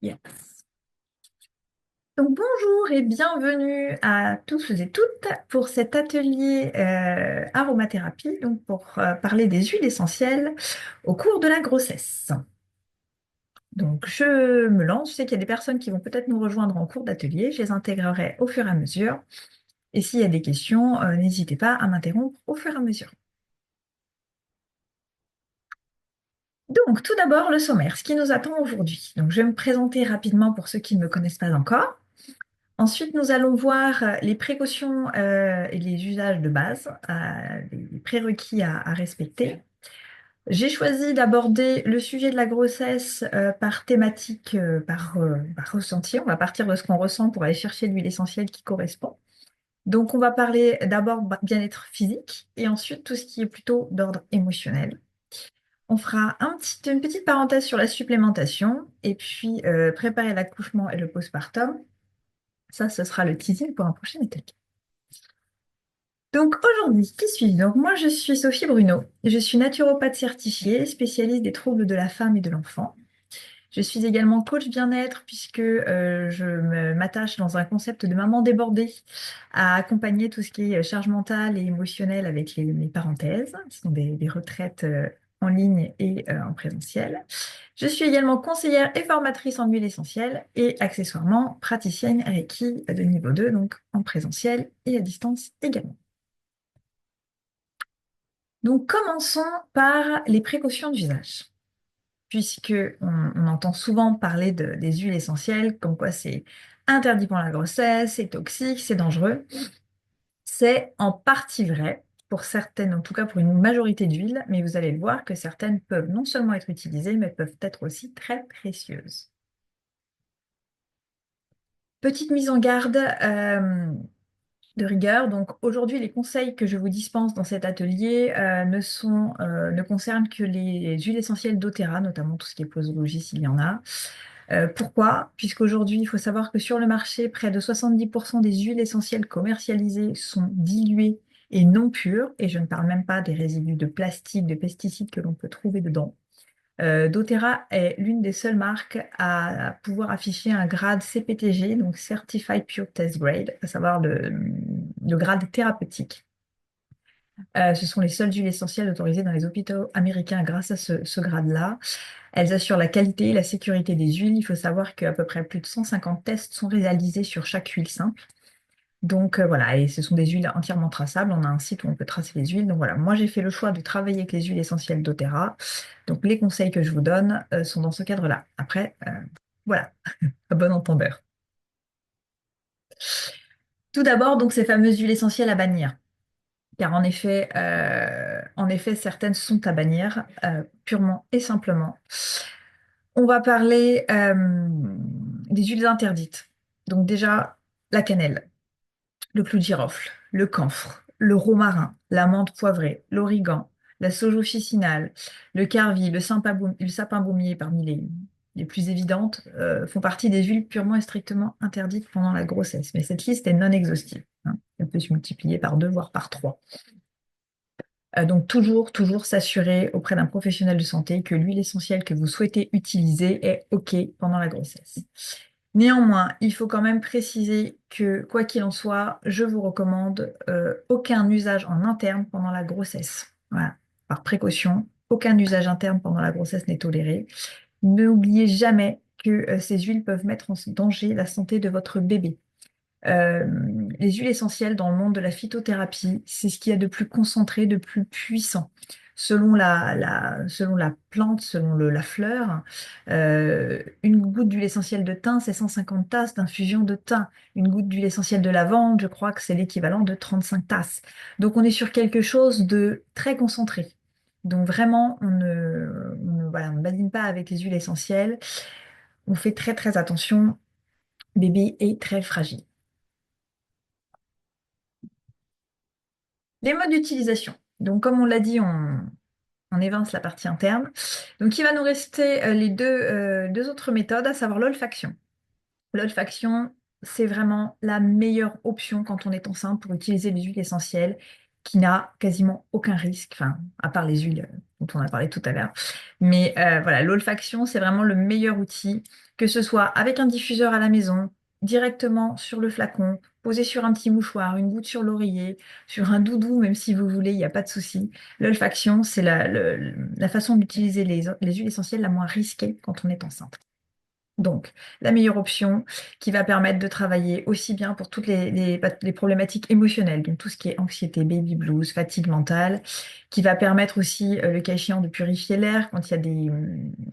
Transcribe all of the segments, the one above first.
Yes. Donc bonjour et bienvenue à tous et toutes pour cet atelier aromathérapie, donc pour parler des huiles essentielles au cours de la grossesse. Donc je me lance, je sais qu'il y a des personnes qui vont peut-être nous rejoindre en cours d'atelier, je les intégrerai au fur et à mesure. Et s'il y a des questions, n'hésitez pas à m'interrompre au fur et à mesure. Donc tout d'abord le sommaire, ce qui nous attend aujourd'hui. Donc je vais me présenter rapidement pour ceux qui ne me connaissent pas encore. Ensuite, nous allons voir les précautions et les usages de base, les prérequis à respecter. J'ai choisi d'aborder le sujet de la grossesse par thématique, par ressenti. On va partir de ce qu'on ressent pour aller chercher l'huile essentielle qui correspond. Donc, on va parler d'abord bien-être physique et ensuite tout ce qui est plutôt d'ordre émotionnel. On fera une petite parenthèse sur la supplémentation et puis préparer l'accouchement et le postpartum. Ça, ce sera le teasing pour un prochain atelier. Donc aujourd'hui, qui suis-je? Donc moi, je suis Sophie Bruno. Je suis naturopathe certifiée, spécialiste des troubles de la femme et de l'enfant. Je suis également coach bien-être puisque m'attache dans un concept de maman débordée à accompagner tout ce qui est charge mentale et émotionnelle avec les parenthèses. Ce sont des retraites en ligne et en présentiel. Je suis également conseillère et formatrice en huile essentielle et accessoirement praticienne Reiki de niveau 2, donc en présentiel et à distance également. Donc commençons par les précautions d'usage, puisque on entend souvent parler des huiles essentielles, comme quoi c'est interdit pendant la grossesse, c'est toxique, c'est dangereux. C'est en partie vrai pour certaines, en tout cas pour une majorité d'huiles, mais vous allez le voir que certaines peuvent non seulement être utilisées, mais peuvent être aussi très précieuses. Petite mise en garde de rigueur. Donc aujourd'hui, les conseils que je vous dispense dans cet atelier ne concernent que les huiles essentielles doTERRA, notamment tout ce qui est posologie s'il y en a. Pourquoi? Puisqu'aujourd'hui, il faut savoir que sur le marché, près de 70% des huiles essentielles commercialisées sont diluées et non pures, et je ne parle même pas des résidus de plastique, de pesticides que l'on peut trouver dedans. doTERRA est l'une des seules marques à pouvoir afficher un grade CPTG, donc Certified Pure Test Grade, à savoir le grade thérapeutique. Ce sont les seules huiles essentielles autorisées dans les hôpitaux américains grâce à ce grade-là. Elles assurent la qualité et la sécurité des huiles. Il faut savoir qu'à peu près plus de 150 tests sont réalisés sur chaque huile simple. Donc voilà, et ce sont des huiles entièrement traçables. On a un site où on peut tracer les huiles. Donc voilà, moi j'ai fait le choix de travailler avec les huiles essentielles doTERRA. Donc les conseils que je vous donne sont dans ce cadre-là. Après, voilà, à bon entendeur. Tout d'abord, donc ces fameuses huiles essentielles à bannir. Car en effet, certaines sont à bannir purement et simplement. On va parler des huiles interdites. Donc déjà, la cannelle, le clou de girofle, le camphre, le romarin, la menthe poivrée, l'origan, la sauge officinale, le carvi, le sapin baumier parmi les plus évidentes, font partie des huiles purement et strictement interdites pendant la grossesse. Mais cette liste est non exhaustive, hein. Elle peut se multiplier par 2, voire par 3. Donc toujours s'assurer auprès d'un professionnel de santé que l'huile essentielle que vous souhaitez utiliser est OK pendant la grossesse. Néanmoins, il faut quand même préciser que, quoi qu'il en soit, je vous recommande aucun usage en interne pendant la grossesse. Voilà. Par précaution, aucun usage interne pendant la grossesse n'est toléré. N'oubliez jamais que ces huiles peuvent mettre en danger la santé de votre bébé. Euh, les huiles essentielles dans le monde de la phytothérapie, c'est ce qu'il y a de plus concentré, de plus puissant. Selon la plante, selon la fleur, une goutte d'huile essentielle de thym, c'est 150 tasses d'infusion de thym. Une goutte d'huile essentielle de lavande, je crois que c'est l'équivalent de 35 tasses. Donc on est sur quelque chose de très concentré. Donc vraiment, on ne badine pas avec les huiles essentielles. On fait très attention. Bébé est très fragile. Les modes d'utilisation. Donc, comme on l'a dit, on évince la partie interne. Donc, il va nous rester les deux autres méthodes, à savoir l'olfaction. L'olfaction, c'est vraiment la meilleure option quand on est enceinte pour utiliser les huiles essentielles, qui n'a quasiment aucun risque, enfin, à part les huiles dont on a parlé tout à l'heure. Mais voilà, l'olfaction, c'est vraiment le meilleur outil, que ce soit avec un diffuseur à la maison, directement sur le flacon, posé sur un petit mouchoir, une goutte sur l'oreiller, sur un doudou, même si vous voulez, il n'y a pas de souci. L'olfaction, c'est la façon d'utiliser les huiles essentielles la moins risquée quand on est enceinte. Donc, la meilleure option qui va permettre de travailler aussi bien pour toutes les problématiques émotionnelles, donc tout ce qui est anxiété, baby blues, fatigue mentale, qui va permettre aussi, le cas échéant, de purifier l'air quand il y a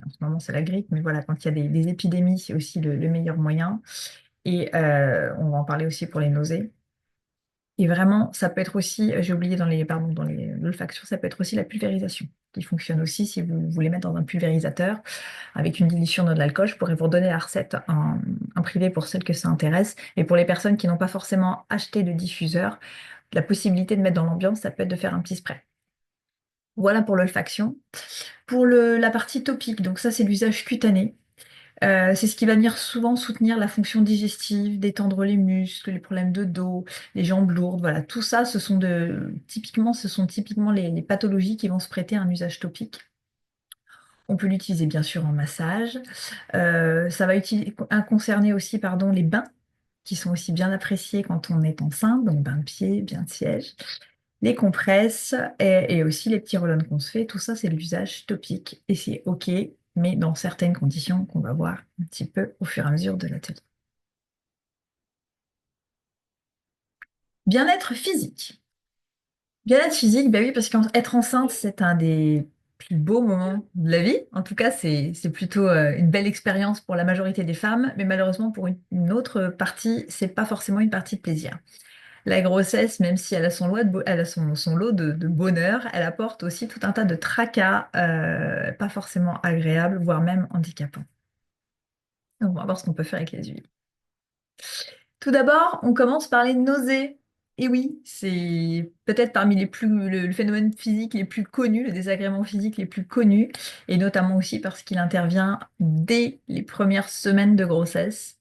en ce moment c'est la grippe, mais voilà, quand il y a des épidémies, c'est aussi le meilleur moyen. Et on va en parler aussi pour les nausées. Et vraiment, ça peut être aussi, j'ai oublié pardon, dans l'olfaction, ça peut être aussi la pulvérisation, qui fonctionne aussi si vous voulez mettre dans un pulvérisateur avec une dilution de l'alcool. Je pourrais vous redonner la recette en privé pour celles que ça intéresse. Et pour les personnes qui n'ont pas forcément acheté de diffuseur, la possibilité de mettre dans l'ambiance, ça peut être de faire un petit spray. Voilà pour l'olfaction. Pour la partie topique, donc ça c'est l'usage cutané. C'est ce qui va venir souvent soutenir la fonction digestive, détendre les muscles, les problèmes de dos, les jambes lourdes. Voilà, tout ça, ce sont typiquement les pathologies qui vont se prêter à un usage topique. On peut l'utiliser bien sûr en massage. Ça va concerner aussi, pardon, les bains, qui sont aussi bien appréciés quand on est enceinte, donc bain de pied, bain de siège. Les compresses et aussi les petits roll qu'on se fait, tout ça c'est l'usage topique et c'est OK, mais dans certaines conditions qu'on va voir un petit peu au fur et à mesure de l'atelier. Bien-être physique. Bien-être physique, bah oui, parce qu'être enceinte, c'est un des plus beaux moments de la vie. En tout cas, c'est plutôt une belle expérience pour la majorité des femmes, mais malheureusement pour une autre partie, c'est pas forcément une partie de plaisir. La grossesse, même si elle a elle a son lot de bonheur, elle apporte aussi tout un tas de tracas, pas forcément agréables, voire même handicapants. Donc, on va voir ce qu'on peut faire avec les huiles. Tout d'abord, on commence par les nausées. Et oui, c'est peut-être parmi le phénomène physique les plus connus, le désagrément physique les plus connus, et notamment aussi parce qu'il intervient dès les premières semaines de grossesse.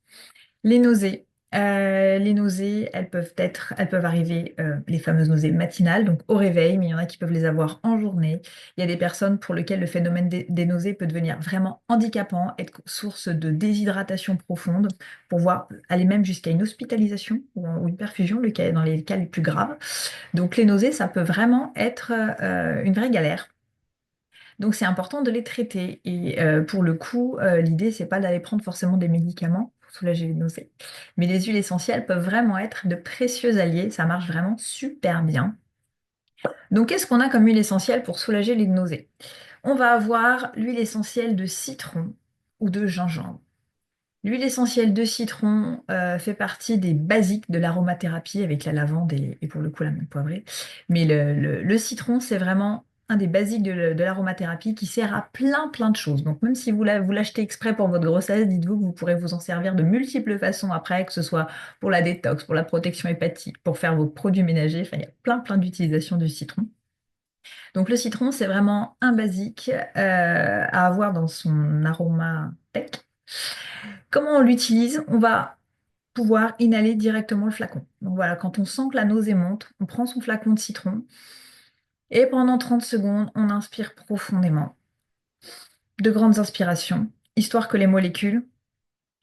Les nausées. Les nausées, elles peuvent arriver, les fameuses nausées matinales, donc au réveil, mais il y en a qui peuvent les avoir en journée. Il y a des personnes pour lesquelles le phénomène des nausées peut devenir vraiment handicapant, être source de déshydratation profonde, pour voir aller même jusqu'à une hospitalisation ou une perfusion, dans les cas les plus graves. Donc les nausées, ça peut vraiment être une vraie galère. Donc c'est important de les traiter. Et pour le coup, l'idée, c'est pas d'aller prendre forcément des médicaments pour soulager les nausées. Mais les huiles essentielles peuvent vraiment être de précieux alliés. Ça marche vraiment super bien. Donc qu'est-ce qu'on a comme huile essentielle pour soulager les nausées? On va avoir l'huile essentielle de citron ou de gingembre. L'huile essentielle de citron fait partie des basiques de l'aromathérapie avec la lavande et pour le coup la menthe poivrée. Mais le citron, c'est vraiment un des basiques de l'aromathérapie qui sert à plein de choses. Donc même si vous l'achetez exprès pour votre grossesse, dites-vous que vous pourrez vous en servir de multiples façons après, que ce soit pour la détox, pour la protection hépatique, pour faire vos produits ménagers. Enfin, il y a plein d'utilisations du citron. Donc le citron, c'est vraiment un basique à avoir dans son aromathèque. Comment on l'utilise? On va pouvoir inhaler directement le flacon. Donc voilà, quand on sent que la nausée monte, on prend son flacon de citron et pendant 30 secondes, on inspire profondément. De grandes inspirations, histoire que les molécules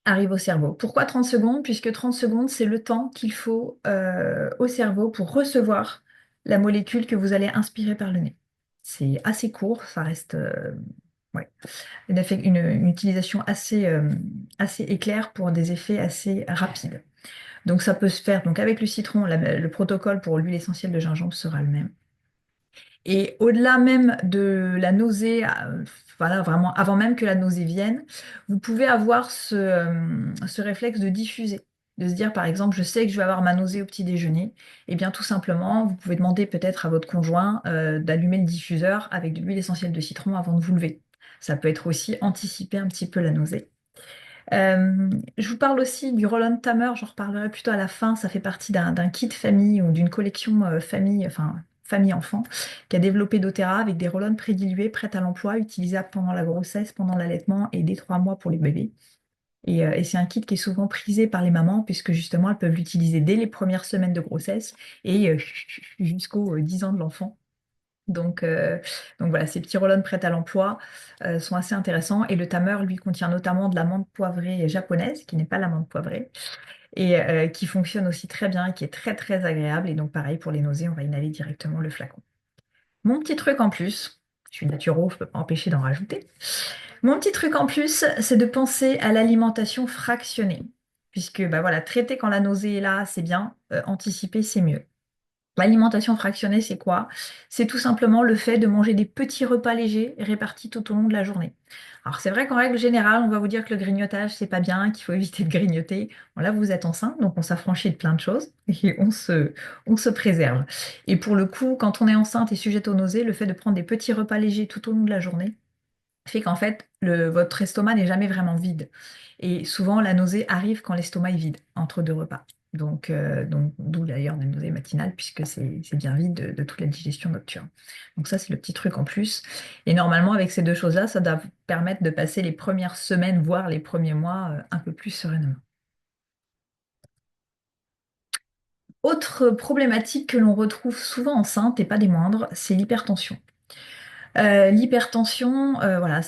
arrivent au cerveau. Pourquoi 30 secondes? Puisque 30 secondes, c'est le temps qu'il faut au cerveau pour recevoir la molécule que vous allez inspirer par le nez. C'est assez court, ça reste ouais, une utilisation assez éclair pour des effets assez rapides. Donc ça peut se faire donc avec le citron, le protocole pour l'huile essentielle de gingembre sera le même. Et au-delà même de la nausée, voilà, vraiment avant même que la nausée vienne, vous pouvez avoir ce réflexe de diffuser. De se dire, par exemple, je sais que je vais avoir ma nausée au petit déjeuner. Et bien, tout simplement, vous pouvez demander peut-être à votre conjoint d'allumer le diffuseur avec de l'huile essentielle de citron avant de vous lever. Ça peut être aussi anticiper un petit peu la nausée. Je vous parle aussi du Roland Tamer, j'en reparlerai plutôt à la fin. Ça fait partie d'un kit famille ou d'une collection famille, enfin famille-enfant, qui a développé doTERRA avec des roll prédilués prêts à l'emploi, utilisables pendant la grossesse, pendant l'allaitement et dès 3 mois pour les bébés. Et c'est un kit qui est souvent prisé par les mamans, puisque justement, elles peuvent l'utiliser dès les premières semaines de grossesse et jusqu'aux 10 ans de l'enfant. Donc, euh, donc voilà, ces petits roll-on prêts à l'emploi sont assez intéressants. Et le tamer, lui, contient notamment de l'amande poivrée japonaise, qui n'est pas l'amande poivrée, et qui fonctionne aussi très bien, et qui est très très agréable. Et donc pareil, pour les nausées, on va inhaler directement le flacon. Mon petit truc en plus, je suis naturo, je ne peux pas empêcher d'en rajouter. Mon petit truc en plus, c'est de penser à l'alimentation fractionnée. Puisque bah voilà, traiter quand la nausée est là, c'est bien, anticiper, c'est mieux. L'alimentation fractionnée, c'est quoi? C'est tout simplement le fait de manger des petits repas légers répartis tout au long de la journée. Alors c'est vrai qu'en règle générale, on va vous dire que le grignotage, c'est pas bien, qu'il faut éviter de grignoter. Bon, là, vous êtes enceinte, donc on s'affranchit de plein de choses et on se préserve. Et pour le coup, quand on est enceinte et sujette aux nausées, le fait de prendre des petits repas légers tout au long de la journée, fait qu'en fait, votre estomac n'est jamais vraiment vide. Et souvent, la nausée arrive quand l'estomac est vide, entre deux repas. Donc d'où d'ailleurs la nausée matinale, puisque c'est bien vide de toute la digestion nocturne. Donc ça, c'est le petit truc en plus. Et normalement, avec ces deux choses-là, ça doit vous permettre de passer les premières semaines, voire les premiers mois, un peu plus sereinement. Autre problématique que l'on retrouve souvent enceinte, et pas des moindres, c'est l'hypertension. L'hypertension, voilà,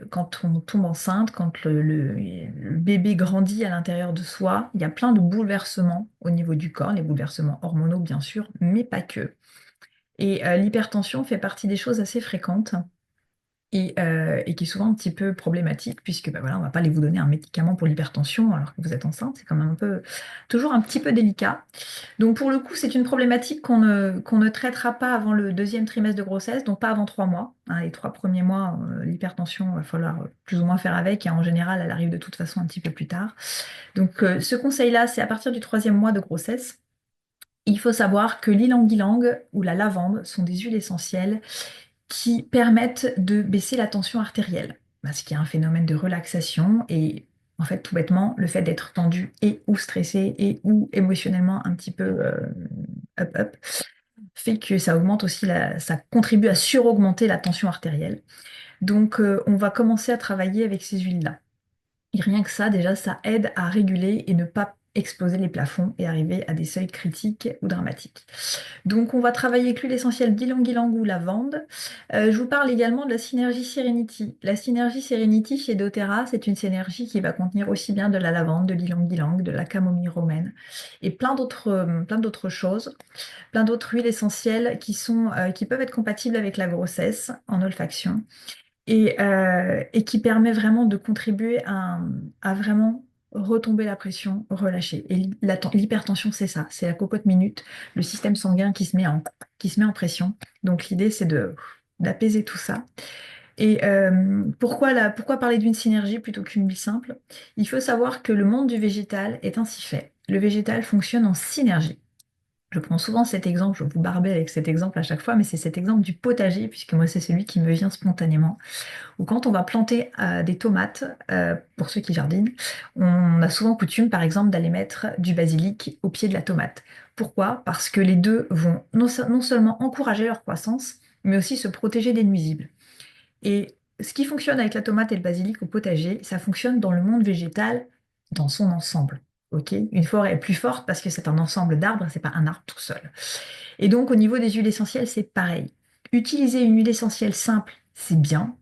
quand on tombe enceinte, quand le bébé grandit à l'intérieur de soi, il y a plein de bouleversements au niveau du corps, les bouleversements hormonaux bien sûr, mais pas que. Et l'hypertension fait partie des choses assez fréquentes et qui est souvent un petit peu problématique, puisque bah, voilà, on ne va pas aller vous donner un médicament pour l'hypertension alors que vous êtes enceinte, c'est quand même toujours un petit peu délicat. Donc pour le coup, c'est une problématique qu'on ne traitera pas avant le deuxième trimestre de grossesse, donc pas avant 3 mois. Hein. Les 3 premiers mois, l'hypertension, il va falloir plus ou moins faire avec, et en général, elle arrive de toute façon un petit peu plus tard. Donc ce conseil-là, c'est à partir du troisième mois de grossesse. Il faut savoir que l'ylang-ylang ou la lavande sont des huiles essentielles qui permettent de baisser la tension artérielle, parce qu'il y a un phénomène de relaxation et en fait, tout bêtement, le fait d'être tendu et ou stressé et ou émotionnellement un petit peu up fait que ça augmente aussi ça contribue à suraugmenter la tension artérielle. Donc, on va commencer à travailler avec ces huiles-là. Et rien que ça, déjà, ça aide à réguler et ne pas exploser les plafonds et arriver à des seuils critiques ou dramatiques. Donc, on va travailler avec l'huile essentielle d'ylang-ylang ou lavande. Je vous parle également de la synergie Serenity. La synergie Serenity chez doTERRA, c'est une synergie qui va contenir aussi bien de la lavande, de l'ylang-ylang, de la camomille romaine et plein d'autres choses, plein d'autres huiles essentielles qui peuvent être compatibles avec la grossesse en olfaction et qui permet vraiment de contribuer à vraiment retomber la pression, relâcher. Et l'hypertension, c'est ça, c'est la cocotte minute, le système sanguin qui se met en pression. Donc l'idée, c'est d'apaiser tout ça. Et pourquoi parler d'une synergie plutôt qu'une huile simple? Il faut savoir que le monde du végétal est ainsi fait. Le végétal fonctionne en synergie. Je prends souvent cet exemple, je vous barbais avec cet exemple à chaque fois, mais c'est cet exemple du potager, puisque moi c'est celui qui me vient spontanément ou quand on va planter des tomates, pour ceux qui jardinent, on a souvent coutume, par exemple, d'aller mettre du basilic au pied de la tomate. Pourquoi? Parce que les deux vont non seulement encourager leur croissance, mais aussi se protéger des nuisibles. Et ce qui fonctionne avec la tomate et le basilic au potager, ça fonctionne dans le monde végétal dans son ensemble. Ok. Une forêt est plus forte parce que c'est un ensemble d'arbres, c'est pas un arbre tout seul. Et donc, au niveau des huiles essentielles, c'est pareil. Utiliser une huile essentielle simple, c'est bien.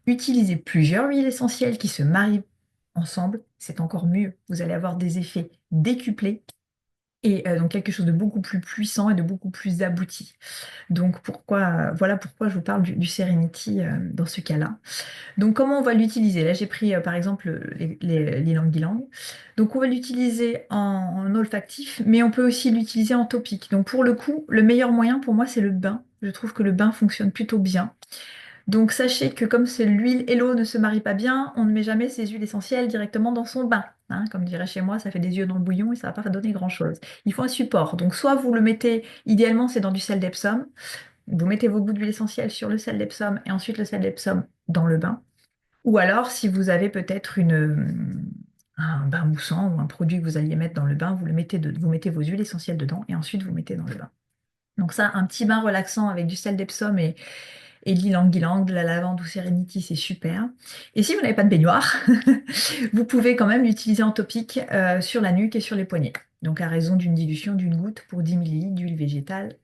Utiliser plusieurs huiles essentielles qui se marient ensemble, c'est encore mieux. Vous allez avoir des effets décuplés et donc quelque chose de beaucoup plus puissant et de beaucoup plus abouti. Donc, voilà pourquoi je vous parle du Serenity dans ce cas-là. Donc, comment on va l'utiliser? Là, j'ai pris par exemple l'ylang-ylang. Donc, on va l'utiliser en olfactif, mais on peut aussi l'utiliser en topique. Donc, pour le coup, le meilleur moyen pour moi, c'est le bain. Je trouve que le bain fonctionne plutôt bien. Donc, sachez que comme c'est l'huile et l'eau ne se marient pas bien, on ne met jamais ces huiles essentielles directement dans son bain. Hein, comme dirait chez moi, ça fait des yeux dans le bouillon et ça va pas donner grand-chose. Il faut un support. Donc, soit vous le mettez, idéalement, c'est dans du sel d'Epsom. Vous mettez vos bouts d'huile essentielle sur le sel d'Epsom et ensuite le sel d'Epsom dans le bain. Ou alors, si vous avez peut-être un bain moussant ou un produit que vous alliez mettre dans le bain, vous mettez vos huiles essentielles dedans et ensuite vous mettez dans le bain. Donc ça, un petit bain relaxant avec du sel d'Epsom et de l'ylang-ylang, de la lavande ou Serenity, c'est super. Et si vous n'avez pas de baignoire, vous pouvez quand même l'utiliser en topique sur la nuque et sur les poignets. Donc à raison d'une dilution d'une goutte pour 10 ml d'huile végétale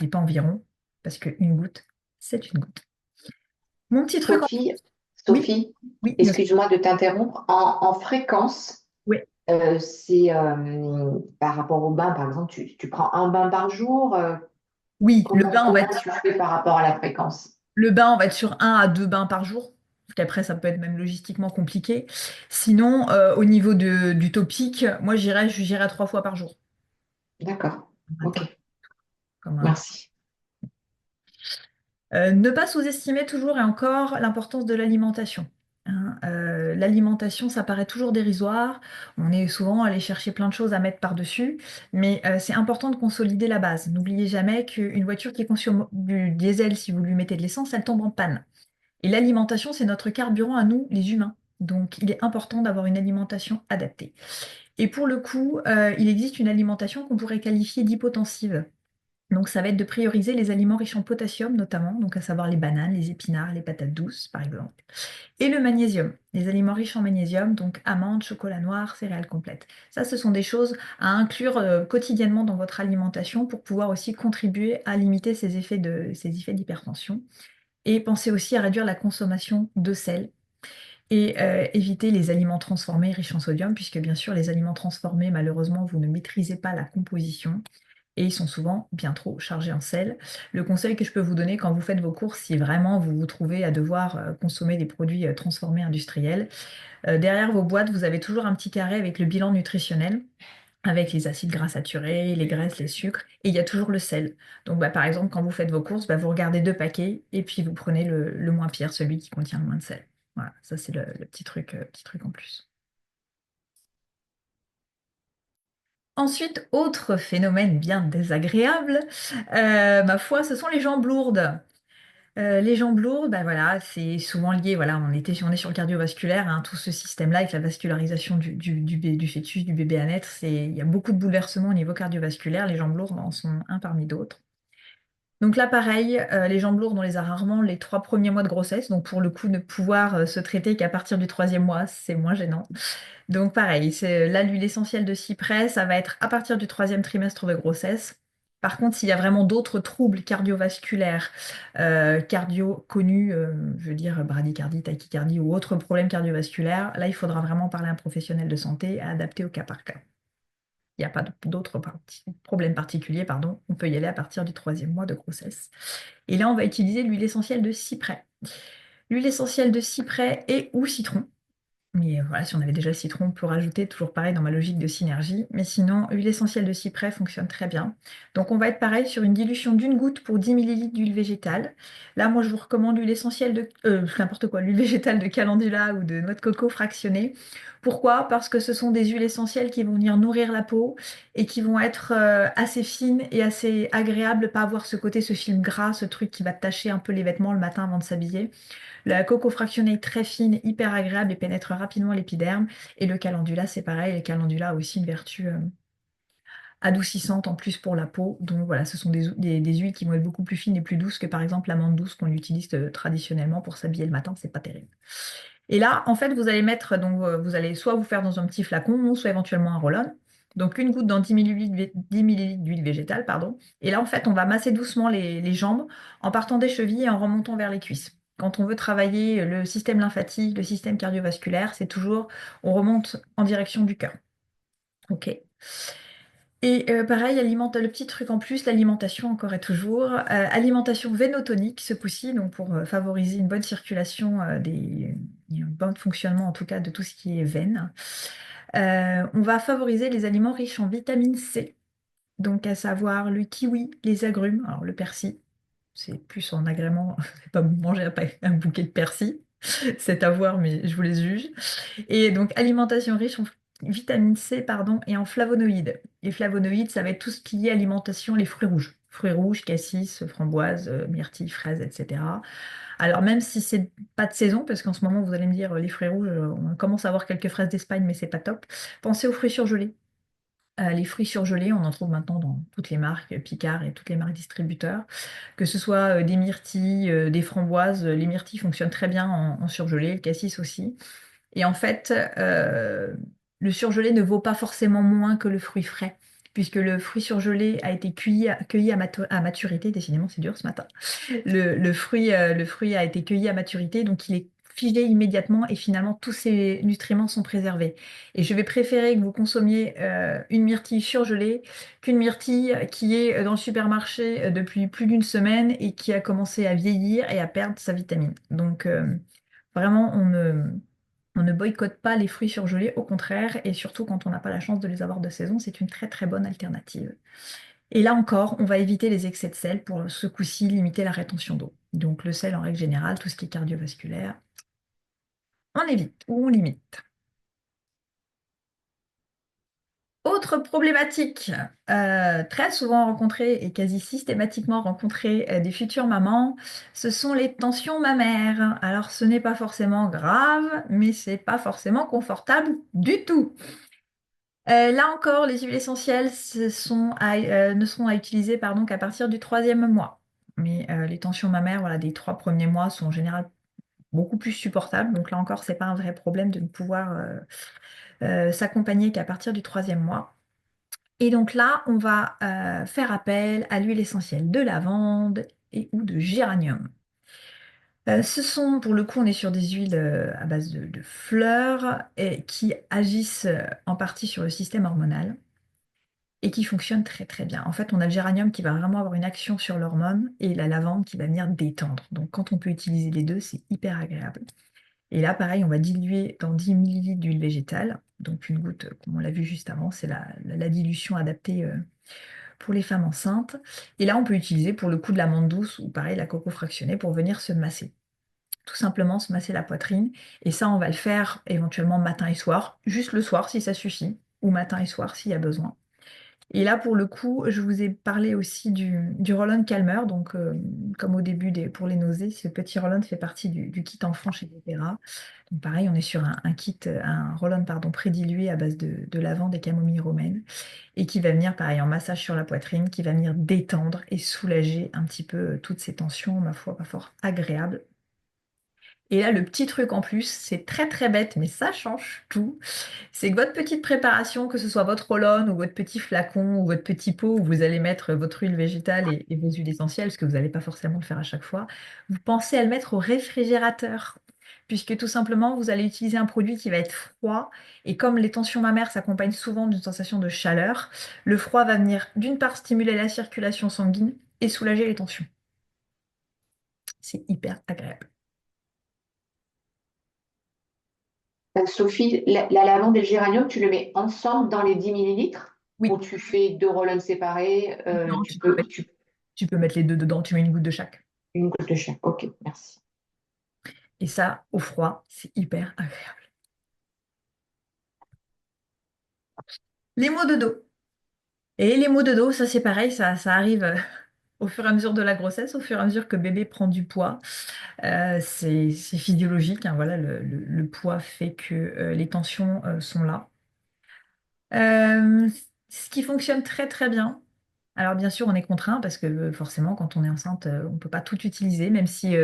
dis pas environ, parce qu'une goutte, c'est une goutte. Mon petit truc, Sophie, oui, Sophie, oui, bien sûr. excuse-moi de t'interrompre. En fréquence, Oui, c'est par rapport au bain, par exemple, tu prends un bain par jour. oui, Comment tu fais par rapport à la fréquence? le bain, on va être sur 1 à 2 bains par jour. Parce qu'après, ça peut être même logistiquement compliqué. Sinon, au niveau du topique, moi, j'irais 3 fois par jour. D'accord. Le matin, Ok. comme un. Merci. Ne pas sous-estimer toujours et encore l'importance de l'alimentation. Hein. L'alimentation, ça paraît toujours dérisoire. On est souvent allé chercher plein de choses à mettre par-dessus, mais c'est important de consolider la base. N'oubliez jamais qu'une voiture qui consomme du diesel, si vous lui mettez de l'essence, elle tombe en panne. Et l'alimentation, c'est notre carburant à nous, les humains. Donc, il est important d'avoir une alimentation adaptée. Et pour le coup, il existe une alimentation qu'on pourrait qualifier d'hypotensive. Donc, ça va être de prioriser les aliments riches en potassium, notamment, donc à savoir les bananes, les épinards, les patates douces, par exemple. Et le magnésium, les aliments riches en magnésium, donc amandes, chocolat noir, céréales complètes. Ça, ce sont des choses à inclure quotidiennement dans votre alimentation pour pouvoir aussi contribuer à limiter ces effets d'hypertension. Et pensez aussi à réduire la consommation de sel et éviter les aliments transformés riches en sodium, puisque bien sûr, les aliments transformés, malheureusement, vous ne maîtrisez pas la composition et ils sont souvent bien trop chargés en sel. Le conseil que je peux vous donner quand vous faites vos courses, si vraiment vous vous trouvez à devoir consommer des produits transformés industriels, derrière vos boîtes, vous avez toujours un petit carré avec le bilan nutritionnel, avec les acides gras saturés, les graisses, les sucres, et il y a toujours le sel. Donc bah, par exemple, quand vous faites vos courses, bah, vous regardez 2 paquets et puis vous prenez le moins pire, celui qui contient le moins de sel. Voilà, ça c'est le petit truc en plus. Ensuite, autre phénomène bien désagréable, ma foi, ce sont les jambes lourdes. Les jambes lourdes, bah voilà, c'est souvent lié, voilà, on est sur le cardiovasculaire, hein, tout ce système-là avec la vascularisation du fœtus, du bébé à naître, il y a beaucoup de bouleversements au niveau cardiovasculaire, les jambes lourdes en sont un parmi d'autres. Donc là, pareil, les jambes lourdes, on les a rarement les 3 premiers mois de grossesse, donc pour le coup, ne pouvoir se traiter qu'à partir du troisième mois, c'est moins gênant. Donc pareil, c'est là l'huile essentielle de cyprès, ça va être à partir du troisième trimestre de grossesse. Par contre, s'il y a vraiment d'autres troubles cardiovasculaires, cardio connus, je veux dire bradycardie, tachycardie ou autres problèmes cardiovasculaires, là il faudra vraiment parler à un professionnel de santé adapté au cas par cas. Il n'y a pas d'autres problèmes particuliers, pardon. On peut y aller à partir du troisième mois de grossesse. Et là, on va utiliser l'huile essentielle de cyprès. L'huile essentielle de cyprès et ou citron. Mais voilà, si on avait déjà le citron, on peut rajouter, toujours pareil dans ma logique de synergie. Mais sinon, l'huile essentielle de cyprès fonctionne très bien. Donc on va être pareil sur une dilution d'une goutte pour 10 millilitres d'huile végétale. Là, moi, je vous recommande l'huile essentielle de... n'importe quoi, l'huile végétale de calendula ou de noix de coco fractionnée. Pourquoi? Parce que ce sont des huiles essentielles qui vont venir nourrir la peau et qui vont être assez fines et assez agréables, pas avoir ce côté, ce film gras, ce truc qui va tacher un peu les vêtements le matin avant de s'habiller. La coco fractionnée est très fine, hyper agréable et pénètre rapidement l'épiderme. Et le calendula, c'est pareil. Le calendula a aussi une vertu adoucissante en plus pour la peau. Donc voilà, ce sont des huiles qui vont être beaucoup plus fines et plus douces que par exemple l'amande douce qu'on utilise traditionnellement pour s'habiller le matin. C'est pas terrible. Et là, en fait, vous allez mettre, donc vous allez soit vous faire dans un petit flacon, soit éventuellement un roll-on. Donc une goutte dans 10 millilitres, 10 millilitres d'huile végétale, pardon. Et là, en fait, on va masser doucement les jambes en partant des chevilles et en remontant vers les cuisses. Quand on veut travailler le système lymphatique, le système cardiovasculaire, c'est toujours, on remonte en direction du cœur. OK. Et pareil, le petit truc en plus, l'alimentation encore et toujours. Alimentation vénotonique ce coup-ci, donc pour favoriser une bonne circulation et un bon fonctionnement en tout cas de tout ce qui est veine. On va favoriser les aliments riches en vitamine C, donc à savoir le kiwi, les agrumes, alors le persil, c'est plus en agrément, c'est pas manger un bouquet de persil, c'est à voir, mais je vous les juge. Et donc, alimentation riche en vitamine C, pardon, et en flavonoïdes. Les flavonoïdes, ça va être tout ce qui est alimentation, les fruits rouges. Fruits rouges, cassis, framboises, myrtilles, fraises, etc. Alors, même si c'est pas de saison, parce qu'en ce moment, vous allez me dire, les fruits rouges, on commence à avoir quelques fraises d'Espagne, mais c'est pas top. Pensez aux fruits surgelés. Les fruits surgelés, on en trouve maintenant dans toutes les marques, Picard et toutes les marques distributeurs. Que ce soit des myrtilles, des framboises, les myrtilles fonctionnent très bien en surgelé, le cassis aussi. Et en fait, le surgelé ne vaut pas forcément moins que le fruit frais. puisque le fruit surgelé a été cueilli à maturité. Décidément, c'est dur ce matin. Le fruit a été cueilli à maturité, donc il est figé immédiatement et finalement tous ses nutriments sont préservés. Et je vais préférer que vous consommiez une myrtille surgelée qu'une myrtille qui est dans le supermarché depuis plus d'une semaine et qui a commencé à vieillir et à perdre sa vitamine. Donc vraiment, on ne boycotte pas les fruits surgelés, au contraire, et surtout quand on n'a pas la chance de les avoir de saison, c'est une très très bonne alternative. Et là encore, on va éviter les excès de sel pour ce coup-ci limiter la rétention d'eau. Donc le sel en règle générale, tout ce qui est cardiovasculaire, on évite ou on limite. Autre problématique très souvent rencontrée et quasi systématiquement rencontrée des futures mamans, ce sont les tensions mammaires. Alors ce n'est pas forcément grave, mais c'est pas forcément confortable du tout. Là encore, les huiles essentielles ne seront à utiliser pardon, qu'à partir du troisième mois. Mais les tensions mammaires, voilà, des 3 premiers mois sont en général beaucoup plus supportables. Donc là encore, c'est pas un vrai problème de ne pouvoir s'accompagner qu'à partir du troisième mois. Et donc là, on va faire appel à l'huile essentielle de lavande et ou de géranium. Ce sont, pour le coup, on est sur des huiles à base de fleurs et qui agissent en partie sur le système hormonal et qui fonctionnent très très bien. En fait, on a le géranium qui va vraiment avoir une action sur l'hormone et la lavande qui va venir détendre. Donc quand on peut utiliser les deux, c'est hyper agréable. Et là, pareil, on va diluer dans 10 millilitres d'huile végétale. Donc une goutte, comme on l'a vu juste avant, c'est la dilution adaptée pour les femmes enceintes. Et là, on peut utiliser pour le coup de l'amande douce ou pareil, la coco fractionnée pour venir se masser. Tout simplement se masser la poitrine. Et ça, on va le faire éventuellement matin et soir, juste le soir si ça suffit, ou matin et soir s'il y a besoin. Et là, pour le coup, je vous ai parlé aussi du Roll-On Calmer. Donc, comme au début pour les nausées, ce petit Roll-On fait partie du kit enfant chez Doterra. Donc, pareil, on est sur un kit, un Roll-On pardon, prédilué à base de lavande et camomille romaine et qui va venir, pareil, en massage sur la poitrine, qui va venir détendre et soulager un petit peu toutes ces tensions, ma foi, pas fort agréables. Et là, le petit truc en plus, c'est très très bête, mais ça change tout. C'est que votre petite préparation, que ce soit votre roll-on ou votre petit flacon ou votre petit pot où vous allez mettre votre huile végétale et vos huiles essentielles, parce que vous n'allez pas forcément le faire à chaque fois, vous pensez à le mettre au réfrigérateur. Puisque tout simplement, vous allez utiliser un produit qui va être froid. Et comme les tensions mammaires s'accompagnent souvent d'une sensation de chaleur, le froid va venir d'une part stimuler la circulation sanguine et soulager les tensions. C'est hyper agréable. Sophie, la lavande et le géranium, tu le mets ensemble dans les 10 millilitres ou Oui, tu fais deux roll séparés, non, tu peux mettre les deux dedans, tu mets une goutte de chaque. une goutte de chaque. Ok, merci. Et ça, au froid, c'est hyper agréable. Les maux de dos. Et les maux de dos, ça c'est pareil, ça arrive au fur et à mesure de la grossesse, au fur et à mesure que bébé prend du poids. C'est physiologique, hein, voilà, le poids fait que les tensions sont là. Euh, Ce qui fonctionne très très bien. Alors bien sûr, on est contraint parce que forcément, quand on est enceinte, on ne peut pas tout utiliser, même si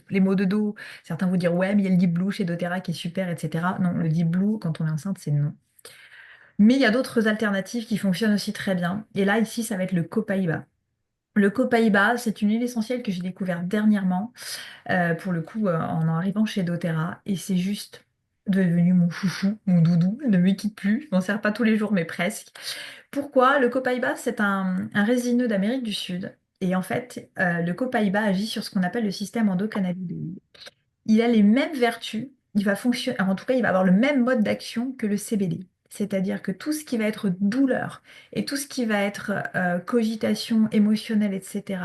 les maux de dos, certains vous diront, ouais, mais il y a le Deep Blue chez doTERRA qui est super, etc. Non, le Deep Blue, quand on est enceinte, c'est non. Mais il y a d'autres alternatives qui fonctionnent aussi très bien. Et là, ici, ça va être le copaïba. Le copaïba, c'est une huile essentielle que j'ai découverte dernièrement, pour le coup, en arrivant chez doTERRA. Et c'est juste devenu mon chouchou, mon doudou. Il ne me quitte plus. Je m'en sers pas tous les jours, mais presque. Pourquoi? Le copaïba, c'est un résineux d'Amérique du Sud. Et en fait, le copaïba agit sur ce qu'on appelle le système endocannabinoïde. Il a les mêmes vertus, il va fonctionner, en tout cas, il va avoir le même mode d'action que le CBD. C'est-à-dire que tout ce qui va être douleur et tout ce qui va être cogitation émotionnelle, etc.,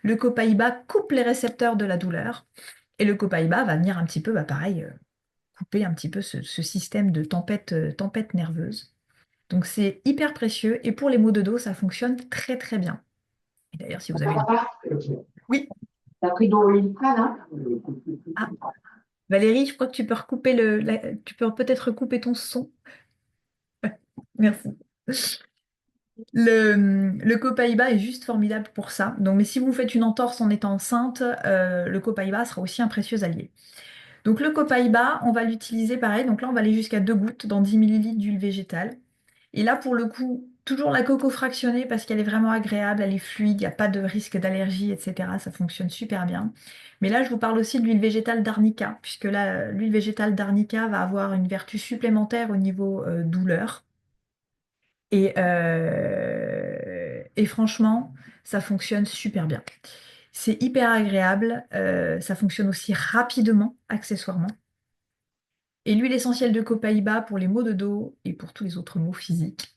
le copaïba coupe les récepteurs de la douleur et le copaïba va venir un petit peu, bah, pareil, couper un petit peu ce système de tempête nerveuse. Donc c'est hyper précieux et pour les maux de dos, ça fonctionne très très bien. Et d'ailleurs, si vous avez... Papa, Oui, t'as pris d'eau litre, non? ah, Valérie, je crois que tu peux tu peux peut-être recouper ton son. Merci. Le copaïba est juste formidable pour ça. Donc, mais si vous faites une entorse en étant enceinte, le copaïba sera aussi un précieux allié. Donc le copaïba, on va l'utiliser pareil. Donc là, on va aller jusqu'à 2 gouttes dans 10 millilitres d'huile végétale. Et là, pour le coup, Toujours la coco fractionnée parce qu'elle est vraiment agréable, elle est fluide, il n'y a pas de risque d'allergie, etc. Ça fonctionne super bien. Mais là, je vous parle aussi de l'huile végétale d'arnica, puisque là, l'huile végétale d'arnica va avoir une vertu supplémentaire au niveau douleur. Et franchement, ça fonctionne super bien. C'est hyper agréable, ça fonctionne aussi rapidement, accessoirement. Et l'huile essentielle de copaïba pour les maux de dos et pour tous les autres maux physiques,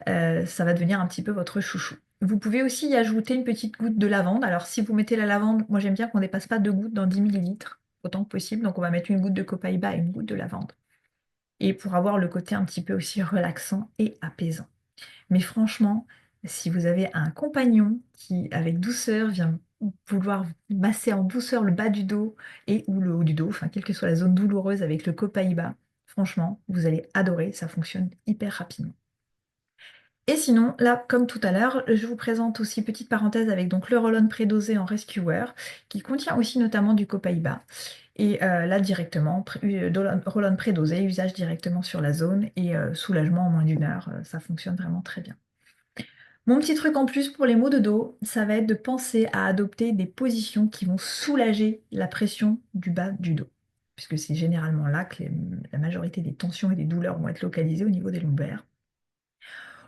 ça va devenir un petit peu votre chouchou. Vous pouvez aussi y ajouter une petite goutte de lavande. Alors si vous mettez la lavande, moi j'aime bien qu'on ne dépasse pas 2 gouttes dans 10 millilitres, autant que possible. Donc on va mettre une goutte de copaïba et une goutte de lavande. Et pour avoir le côté un petit peu aussi relaxant et apaisant. Mais franchement, si vous avez un compagnon qui, avec douceur, vient vouloir masser en douceur le bas du dos et ou le haut du dos, enfin, quelle que soit la zone douloureuse avec le copaïba, franchement, vous allez adorer, ça fonctionne hyper rapidement. Et sinon, là, comme tout à l'heure, je vous présente aussi, petite parenthèse, avec donc le roll-on prédosé en Rescuer, qui contient aussi notamment du copaïba. Et là, directement, roll-on prédosé, usage directement sur la zone et soulagement en moins d'une heure. Ça fonctionne vraiment très bien. Mon petit truc en plus pour les maux de dos, ça va être de penser à adopter des positions qui vont soulager la pression du bas du dos, puisque c'est généralement là que la majorité des tensions et des douleurs vont être localisées au niveau des lombaires.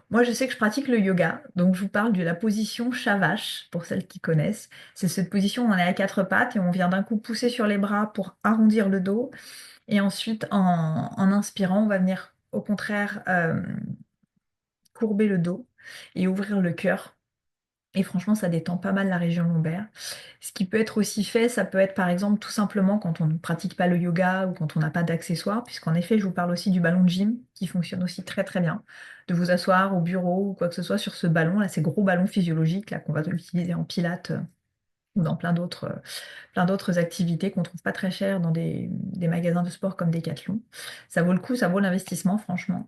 Moi, je sais que je pratique le yoga, donc je vous parle de la position chat-vache, pour celles qui connaissent. C'est cette position où on est à quatre pattes et on vient d'un coup pousser sur les bras pour arrondir le dos. Et ensuite, en inspirant, on va venir au contraire courber le dos et ouvrir le cœur. Et franchement, ça détend pas mal la région lombaire. Ce qui peut être aussi fait, ça peut être par exemple tout simplement quand on ne pratique pas le yoga ou quand on n'a pas d'accessoires, puisqu'en effet, je vous parle aussi du ballon de gym qui fonctionne aussi très très bien. De vous asseoir au bureau ou quoi que ce soit sur ce ballon, là, ces gros ballons physiologiques là qu'on va utiliser en pilates ou dans plein d'autres activités qu'on trouve pas très chères dans des magasins de sport comme Decathlon. Ça vaut le coup, ça vaut l'investissement, franchement.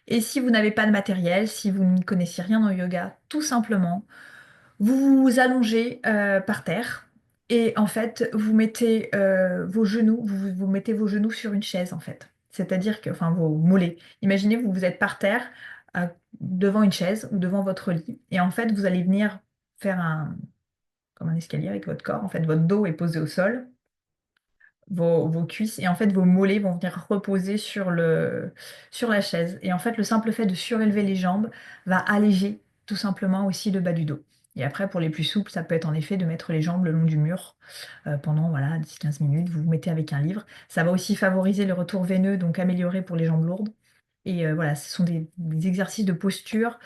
Et si vous n'avez pas de matériel, si vous ne connaissez rien en yoga, tout simplement, vous vous allongez par terre et en fait, vous mettez vos genoux, vous mettez vos genoux sur une chaise en fait. C'est-à-dire que, enfin, vos mollets. Imaginez, vous êtes par terre devant une chaise ou devant votre lit et en fait, vous allez venir faire comme un escalier avec votre corps. En fait, votre dos est posé au sol, vos cuisses et en fait, vos mollets vont venir reposer sur la chaise. Et en fait, le simple fait de surélever les jambes va alléger tout simplement aussi le bas du dos. Et après, pour les plus souples, ça peut être en effet de mettre les jambes le long du mur pendant voilà, 10-15 minutes. Vous vous mettez avec un livre. Ça va aussi favoriser le retour veineux, donc améliorer pour les jambes lourdes. Et voilà, ce sont des exercices de posture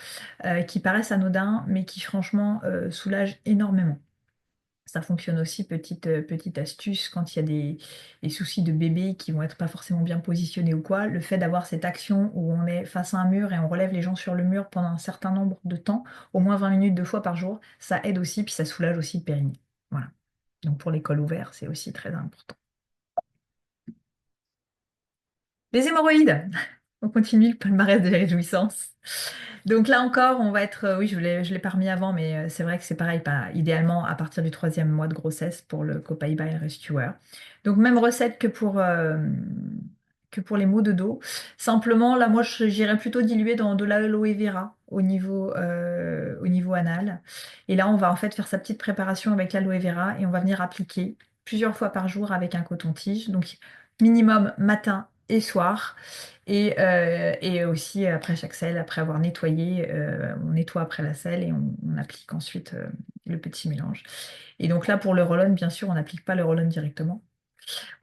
qui paraissent anodins, mais qui franchement soulagent énormément. Ça fonctionne aussi, petite astuce, quand il y a des soucis de bébé qui vont être pas forcément bien positionnés ou quoi. Le fait d'avoir cette action où on est face à un mur et on relève les gens sur le mur pendant un certain nombre de temps, au moins 20 minutes 2 fois par jour, ça aide aussi, puis ça soulage aussi le périnée. Voilà. Donc pour les cols ouverts, c'est aussi très important. Les hémorroïdes, on continue le palmarès des réjouissances. Donc là encore, on va être, oui, je l'ai pas remis avant, mais c'est vrai que c'est pareil, pas idéalement à partir du troisième mois de grossesse pour le Copaiba et le Rescuer. Donc même recette que pour les maux de dos. Simplement, là, moi, j'irais plutôt diluer dans de l'aloe vera au niveau anal. Et là, on va en fait faire sa petite préparation avec l'aloe vera et on va venir appliquer plusieurs fois par jour avec un coton-tige. Donc minimum matin et soir. Et aussi après chaque selle, après avoir nettoyé, on nettoie après la selle et on applique ensuite le petit mélange. Et donc là, pour le roll-on, bien sûr, on n'applique pas le roll-on directement.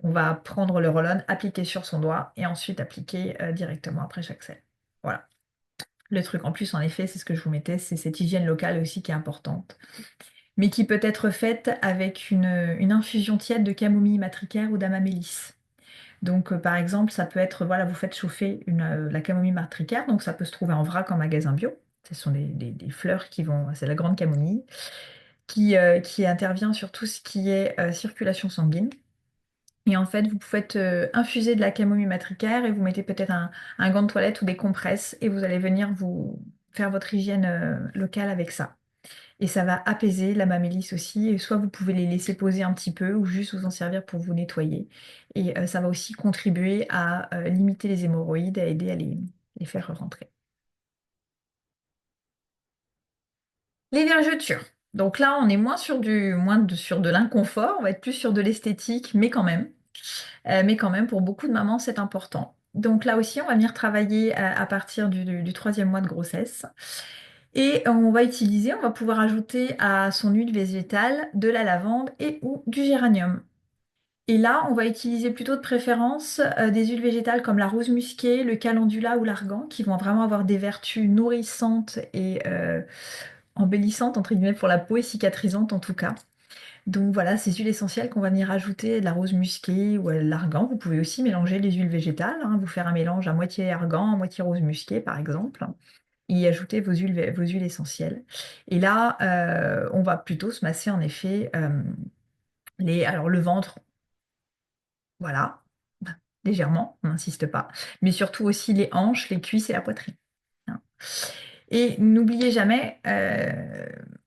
On va prendre le roll-on, appliquer sur son doigt et ensuite appliquer directement après chaque selle. Voilà. Le truc en plus, en effet, c'est ce que je vous mettais, c'est cette hygiène locale aussi qui est importante, mais qui peut être faite avec une infusion tiède de camomille matricaire ou d'amamélis. Donc, par exemple, ça peut être, voilà, vous faites chauffer la camomille matricaire, donc ça peut se trouver en vrac en magasin bio. Ce sont des fleurs qui vont, c'est la grande camomille, qui intervient sur tout ce qui est circulation sanguine. Et en fait, vous faites infuser de la camomille matricaire et vous mettez peut-être un gant de toilette ou des compresses et vous allez venir vous faire votre hygiène locale avec ça. Et ça va apaiser la mamélis aussi. Et soit vous pouvez les laisser poser un petit peu ou juste vous en servir pour vous nettoyer. Et ça va aussi contribuer à limiter les hémorroïdes, à aider à les faire rentrer. Les vergetures. Donc là, on est sur de l'inconfort, on va être plus sur de l'esthétique, mais quand même. Mais quand même, pour beaucoup de mamans, c'est important. Donc là aussi, on va venir travailler à partir du troisième mois de grossesse. Et on va pouvoir ajouter à son huile végétale de la lavande et ou du géranium. Et là, on va utiliser plutôt de préférence des huiles végétales comme la rose musquée, le calendula ou l'argan, qui vont vraiment avoir des vertus nourrissantes et embellissantes, entre guillemets, pour la peau et cicatrisantes en tout cas. Donc voilà, ces huiles essentielles qu'on va venir ajouter, de la rose musquée ou de l'argan. Vous pouvez aussi mélanger les huiles végétales, hein, vous faire un mélange à moitié argan, à moitié rose musquée par exemple, et y ajouter vos huiles essentielles. Et là, on va plutôt se masser en effet alors le ventre, voilà, légèrement, on n'insiste pas, mais surtout aussi les hanches, les cuisses et la poitrine, hein. Et n'oubliez jamais,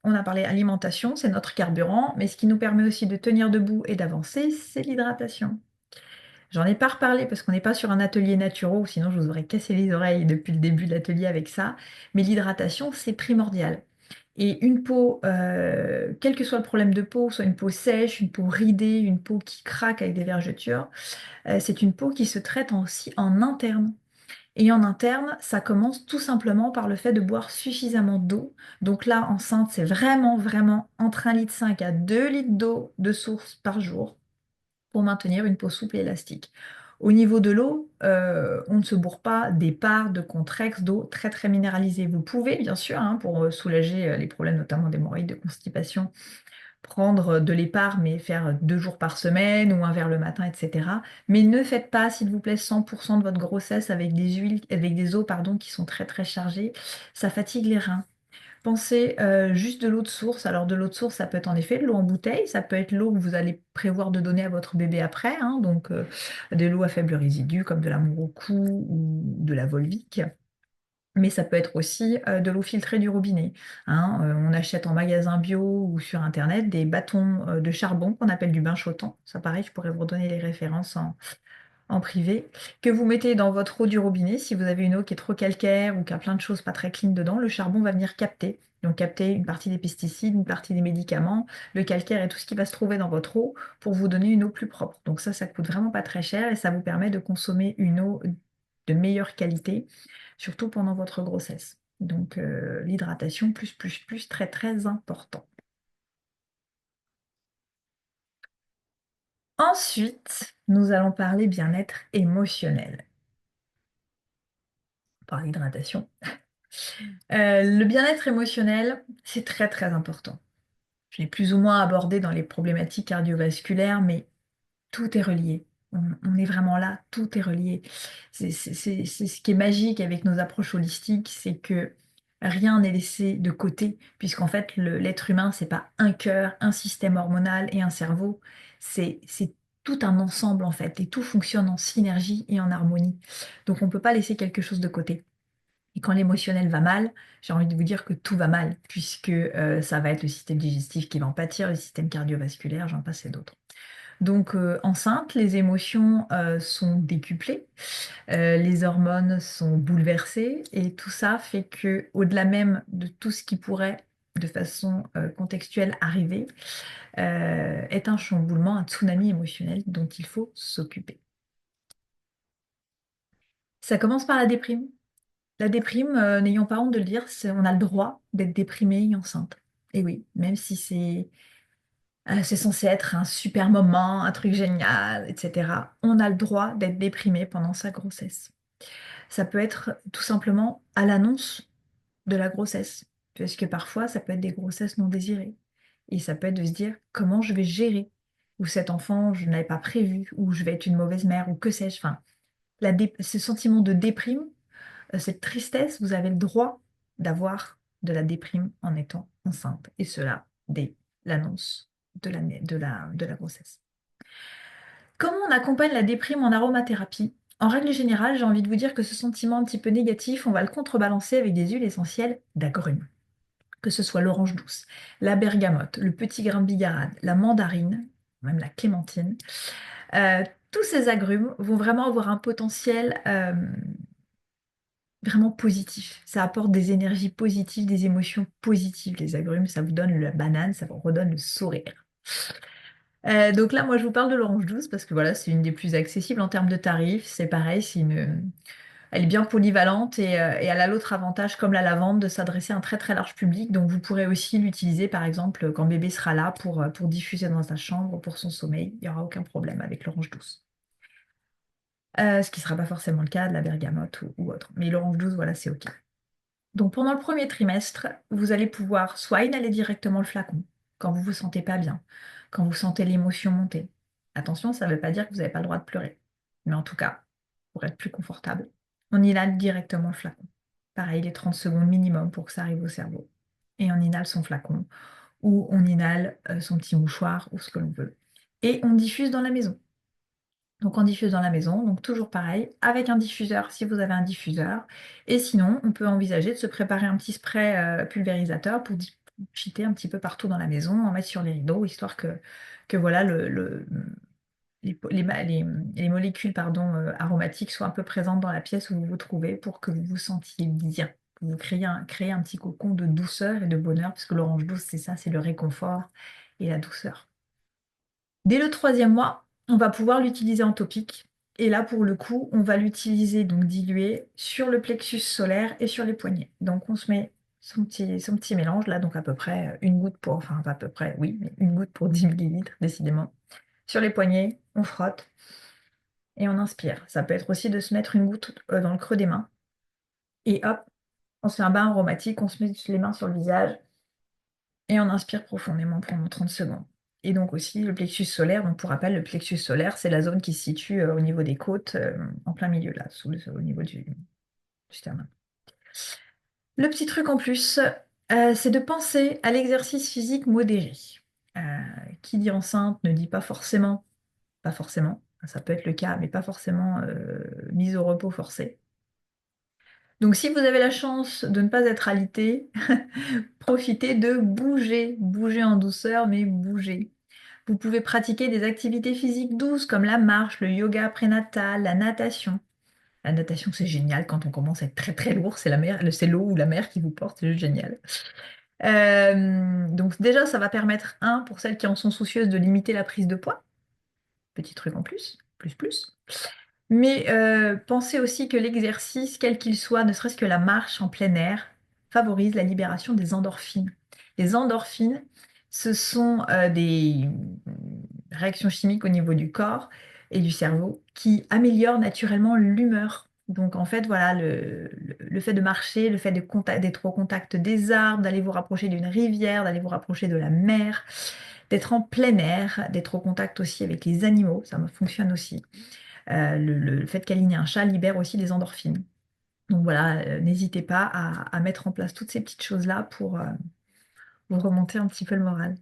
on a parlé alimentation, c'est notre carburant, mais ce qui nous permet aussi de tenir debout et d'avancer, c'est l'hydratation. J'en ai pas reparlé parce qu'on n'est pas sur un atelier naturo, sinon je vous aurais cassé les oreilles depuis le début de l'atelier avec ça. Mais l'hydratation, c'est primordial. Et une peau, quel que soit le problème de peau, soit une peau sèche, une peau ridée, une peau qui craque avec des vergetures, c'est une peau qui se traite aussi en interne. Et en interne, ça commence tout simplement par le fait de boire suffisamment d'eau. Donc là, enceinte, c'est vraiment, vraiment entre 1,5 litre à 2 litres d'eau de source par jour pour maintenir une peau souple et élastique. Au niveau de l'eau, on ne se bourre pas des parts de Contrex d'eau très très minéralisée. Vous pouvez, bien sûr, hein, pour soulager les problèmes notamment d'hémorroïdes, de constipation, prendre de l'épar, mais faire 2 jours par semaine ou un verre le matin, etc. Mais ne faites pas, s'il vous plaît, 100% de votre grossesse avec des huiles, avec des eaux, pardon, qui sont très très chargées. Ça fatigue les reins. Pensez juste de l'eau de source. Alors de l'eau de source, ça peut être en effet de l'eau en bouteille, ça peut être l'eau que vous allez prévoir de donner à votre bébé après, hein, donc de l'eau à faible résidu comme de la Morocco ou de la Volvic. Mais ça peut être aussi de l'eau filtrée du robinet, hein. On achète en magasin bio ou sur Internet des bâtons de charbon qu'on appelle du bain chaud-temps. Ça pareil, je pourrais vous redonner les références en privé, que vous mettez dans votre eau du robinet. Si vous avez une eau qui est trop calcaire ou qui a plein de choses pas très clean dedans, le charbon va venir capter. Donc capter une partie des pesticides, une partie des médicaments, le calcaire et tout ce qui va se trouver dans votre eau pour vous donner une eau plus propre. Donc ça coûte vraiment pas très cher et ça vous permet de consommer une eau de meilleure qualité, surtout pendant votre grossesse. Donc l'hydratation plus, plus, plus, très, très important. Ensuite, nous allons parler bien-être émotionnel. Par l'hydratation. Le bien-être émotionnel, c'est très très important. Je l'ai plus ou moins abordé dans les problématiques cardiovasculaires, mais tout est relié. On est vraiment là, tout est relié. C'est ce qui est magique avec nos approches holistiques, c'est que rien n'est laissé de côté, puisqu'en fait, l'être humain, c'est pas un cœur, un système hormonal et un cerveau, c'est tout un ensemble en fait, et tout fonctionne en synergie et en harmonie. Donc on ne peut pas laisser quelque chose de côté. Et quand l'émotionnel va mal, j'ai envie de vous dire que tout va mal, puisque ça va être le système digestif qui va en pâtir, le système cardiovasculaire, j'en passe et d'autres. Donc enceinte, les émotions sont décuplées, les hormones sont bouleversées, et tout ça fait que, au-delà même de tout ce qui pourrait de façon contextuelle arriver, est un chamboulement, un tsunami émotionnel dont il faut s'occuper. Ça commence par la déprime. La déprime, n'ayons pas honte de le dire, on a le droit d'être déprimé et enceinte. Et oui, même si c'est censé être un super moment, un truc génial, etc., on a le droit d'être déprimé pendant sa grossesse. Ça peut être tout simplement à l'annonce de la grossesse, parce que parfois, ça peut être des grossesses non désirées. Et ça peut être de se dire comment je vais gérer, ou cet enfant, je ne l'avais pas prévu, ou je vais être une mauvaise mère, ou que sais-je. Enfin, ce sentiment de déprime, cette tristesse, vous avez le droit d'avoir de la déprime en étant enceinte, et cela dès l'annonce de la grossesse. Comment on accompagne la déprime en aromathérapie? En règle générale, j'ai envie de vous dire que ce sentiment un petit peu négatif, on va le contrebalancer avec des huiles essentielles d'agrumes, que ce soit l'orange douce, la bergamote, le petit grain de bigarade, la mandarine, même la clémentine. Euh, Tous ces agrumes vont vraiment avoir un potentiel vraiment positif. Ça apporte des énergies positives, des émotions positives. Les agrumes, ça vous donne la banane, ça vous redonne le sourire. Donc là, moi, je vous parle de l'orange douce parce que voilà, c'est une des plus accessibles en termes de tarifs. C'est pareil, elle est bien polyvalente et elle a l'autre avantage, comme la lavande, de s'adresser à un très très large public. Donc vous pourrez aussi l'utiliser, par exemple, quand bébé sera là pour diffuser dans sa chambre, pour son sommeil. Il n'y aura aucun problème avec l'orange douce. Ce qui ne sera pas forcément le cas de la bergamote ou autre. Mais l'orange douce, voilà, c'est OK. Donc pendant le premier trimestre, vous allez pouvoir soit inhaler directement le flacon quand vous vous sentez pas bien, quand vous sentez l'émotion monter. Attention, ça ne veut pas dire que vous n'avez pas le droit de pleurer. Mais en tout cas, pour être plus confortable, on inhale directement le flacon. Pareil, les 30 secondes minimum pour que ça arrive au cerveau. Et on inhale son flacon ou on inhale son petit mouchoir ou ce que l'on veut. Et on diffuse dans la maison. Donc on diffuse dans la maison, donc toujours pareil, avec un diffuseur si vous avez un diffuseur. Et sinon, on peut envisager de se préparer un petit spray pulvérisateur pour cheater un petit peu partout dans la maison, en mettre sur les rideaux, histoire que voilà, les molécules pardon, aromatiques soient un peu présentes dans la pièce où vous vous trouvez pour que vous vous sentiez bien. Que vous créez un petit cocon de douceur et de bonheur, parce que l'orange douce, c'est ça, c'est le réconfort et la douceur. Dès le troisième mois, on va pouvoir l'utiliser en topique. Et là, pour le coup, on va l'utiliser donc dilué sur le plexus solaire et sur les poignets. Donc, on se met son petit mélange, là, donc à peu près une goutte pour, enfin, pas à peu près, oui, mais une goutte pour 10 millilitres, décidément. Sur les poignets, on frotte et on inspire. Ça peut être aussi de se mettre une goutte dans le creux des mains. Et hop, on se fait un bain aromatique, on se met les mains sur le visage et on inspire profondément pendant 30 secondes. Et donc aussi le plexus solaire, donc pour rappel, le plexus solaire, c'est la zone qui se situe au niveau des côtes, en plein milieu, là, au niveau du sternum. Le petit truc en plus, c'est de penser à l'exercice physique modéré. Euh, qui dit enceinte ne dit pas forcément, ça peut être le cas, mais pas forcément mise au repos forcé. Donc si vous avez la chance de ne pas être alité, profitez de bouger, bouger en douceur, mais bouger. Vous pouvez pratiquer des activités physiques douces comme la marche, le yoga prénatal, la natation. La natation, c'est génial quand on commence à être très très lourd, c'est la mer, c'est l'eau ou la mer qui vous porte, c'est juste génial. Donc déjà, ça va permettre, pour celles qui en sont soucieuses, de limiter la prise de poids. Petit truc en plus, plus plus. Mais pensez aussi que l'exercice, quel qu'il soit, ne serait-ce que la marche en plein air, favorise la libération des endorphines. Les endorphines, ce sont des réactions chimiques au niveau du corps et du cerveau qui améliorent naturellement l'humeur. Donc en fait, voilà, le fait de marcher, le fait d'être au contact des arbres, d'aller vous rapprocher d'une rivière, d'aller vous rapprocher de la mer, d'être en plein air, d'être au contact aussi avec les animaux, ça fonctionne aussi. Le fait qu'aligner un chat libère aussi des endorphines. Donc voilà, n'hésitez pas à mettre en place toutes ces petites choses-là pour vous remonter un petit peu le moral.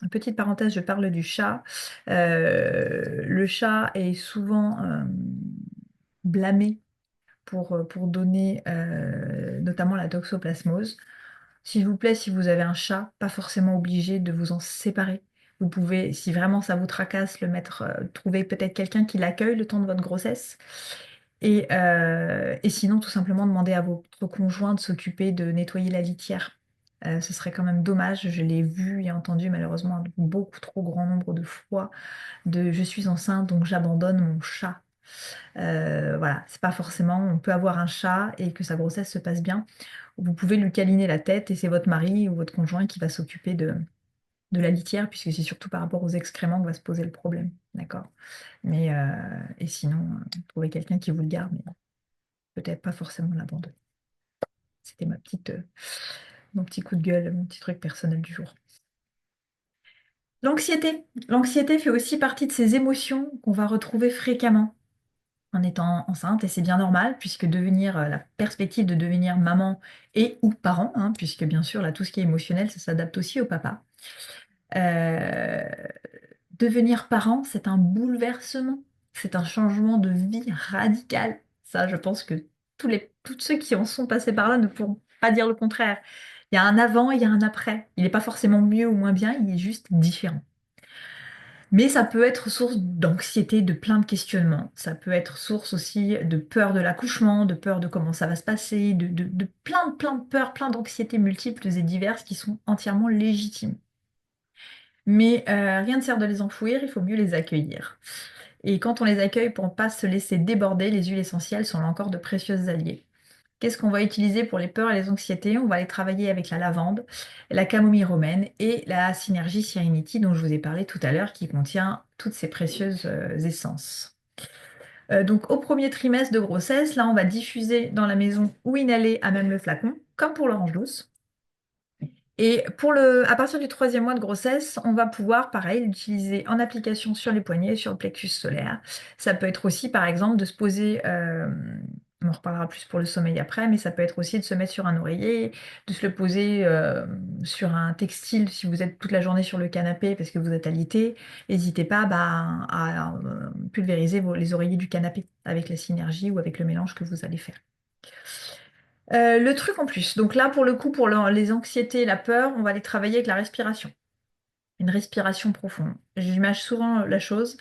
Une petite parenthèse, je parle du chat. Le chat est souvent blâmé pour donner notamment la toxoplasmose. S'il vous plaît, si vous avez un chat, pas forcément obligé de vous en séparer. Vous pouvez, si vraiment ça vous tracasse, le mettre, trouver peut-être quelqu'un qui l'accueille le temps de votre grossesse. Et sinon, tout simplement demander à votre conjoint de s'occuper de nettoyer la litière. Ce serait quand même dommage. Je l'ai vu et entendu malheureusement un beaucoup trop grand nombre de fois de je suis enceinte donc j'abandonne mon chat. Voilà, c'est pas forcément. On peut avoir un chat et que sa grossesse se passe bien. Vous pouvez lui câliner la tête et c'est votre mari ou votre conjoint qui va s'occuper de la litière, puisque c'est surtout par rapport aux excréments que va se poser le problème. D'accord? Mais et sinon, trouver quelqu'un qui vous le garde, mais peut-être pas forcément l'abandonner. C'était mon petit coup de gueule, mon petit truc personnel du jour. L'anxiété. L'anxiété fait aussi partie de ces émotions qu'on va retrouver fréquemment en étant enceinte, et c'est bien normal, puisque la perspective de devenir maman et ou parent, puisque bien sûr, là, tout ce qui est émotionnel, ça s'adapte aussi au papa. Euh, Devenir parent, c'est un bouleversement, c'est un changement de vie radical. Ça, je pense que tous ceux qui en sont passés par là ne pourront pas dire le contraire. Il y a un avant, il y a un après. Il n'est pas forcément mieux ou moins bien, il est juste différent. Mais ça peut être source d'anxiété, de plein de questionnements. Ça peut être source aussi de peur de l'accouchement, de peur de comment ça va se passer, de plein de peurs, plein d'anxiétés multiples et diverses qui sont entièrement légitimes. Mais rien ne sert de les enfouir, il faut mieux les accueillir. Et quand on les accueille pour ne pas se laisser déborder, les huiles essentielles sont là encore de précieuses alliées. Qu'est-ce qu'on va utiliser pour les peurs et les anxiétés? On va aller travailler avec la lavande, la camomille romaine et la Synergie Serenity dont je vous ai parlé tout à l'heure qui contient toutes ces précieuses essences. Donc au premier trimestre de grossesse, là on va diffuser dans la maison ou inhaler à même le flacon, comme pour l'orange douce. Et à partir du troisième mois de grossesse, on va pouvoir, pareil, l'utiliser en application sur les poignets, sur le plexus solaire. Ça peut être aussi, par exemple, de se poser, on en reparlera plus pour le sommeil après, mais ça peut être aussi de se mettre sur un oreiller, de se le poser sur un textile si vous êtes toute la journée sur le canapé parce que vous êtes alité. N'hésitez pas bah, à pulvériser les oreillers du canapé avec la synergie ou avec le mélange que vous allez faire. Le truc en plus, donc là pour le coup pour les anxiétés et la peur, on va les travailler avec la respiration. Une respiration profonde. J'imagine souvent la chose.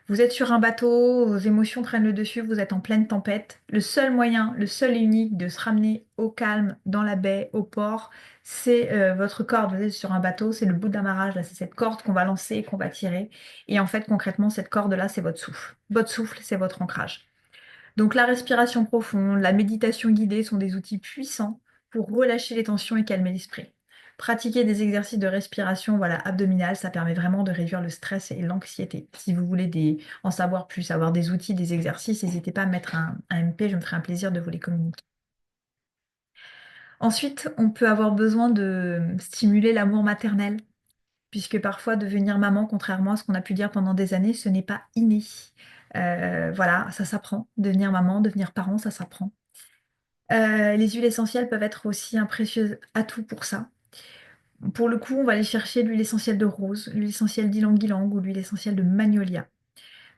Vous êtes sur un bateau, vos émotions prennent le dessus, vous êtes en pleine tempête. Le seul moyen, le seul et unique de se ramener au calme, dans la baie, au port, c'est votre corde. Vous êtes sur un bateau, c'est le bout d'amarrage, là, c'est cette corde qu'on va lancer, qu'on va tirer. Et en fait, concrètement, cette corde-là, c'est votre souffle. Votre souffle, c'est votre ancrage. Donc la respiration profonde, la méditation guidée sont des outils puissants pour relâcher les tensions et calmer l'esprit. Pratiquer des exercices de respiration voilà, abdominale, ça permet vraiment de réduire le stress et l'anxiété. Si vous voulez en savoir plus, avoir des outils, des exercices, n'hésitez pas à me mettre un MP, je me ferai un plaisir de vous les communiquer. Ensuite, on peut avoir besoin de stimuler l'amour maternel, puisque parfois devenir maman, contrairement à ce qu'on a pu dire pendant des années, ce n'est pas inné. Voilà, ça s'apprend. Devenir maman, devenir parent, ça s'apprend. Les huiles essentielles peuvent être aussi un précieux atout pour ça. Pour le coup, on va aller chercher l'huile essentielle de rose, l'huile essentielle d'ylang-ylang ou l'huile essentielle de magnolia.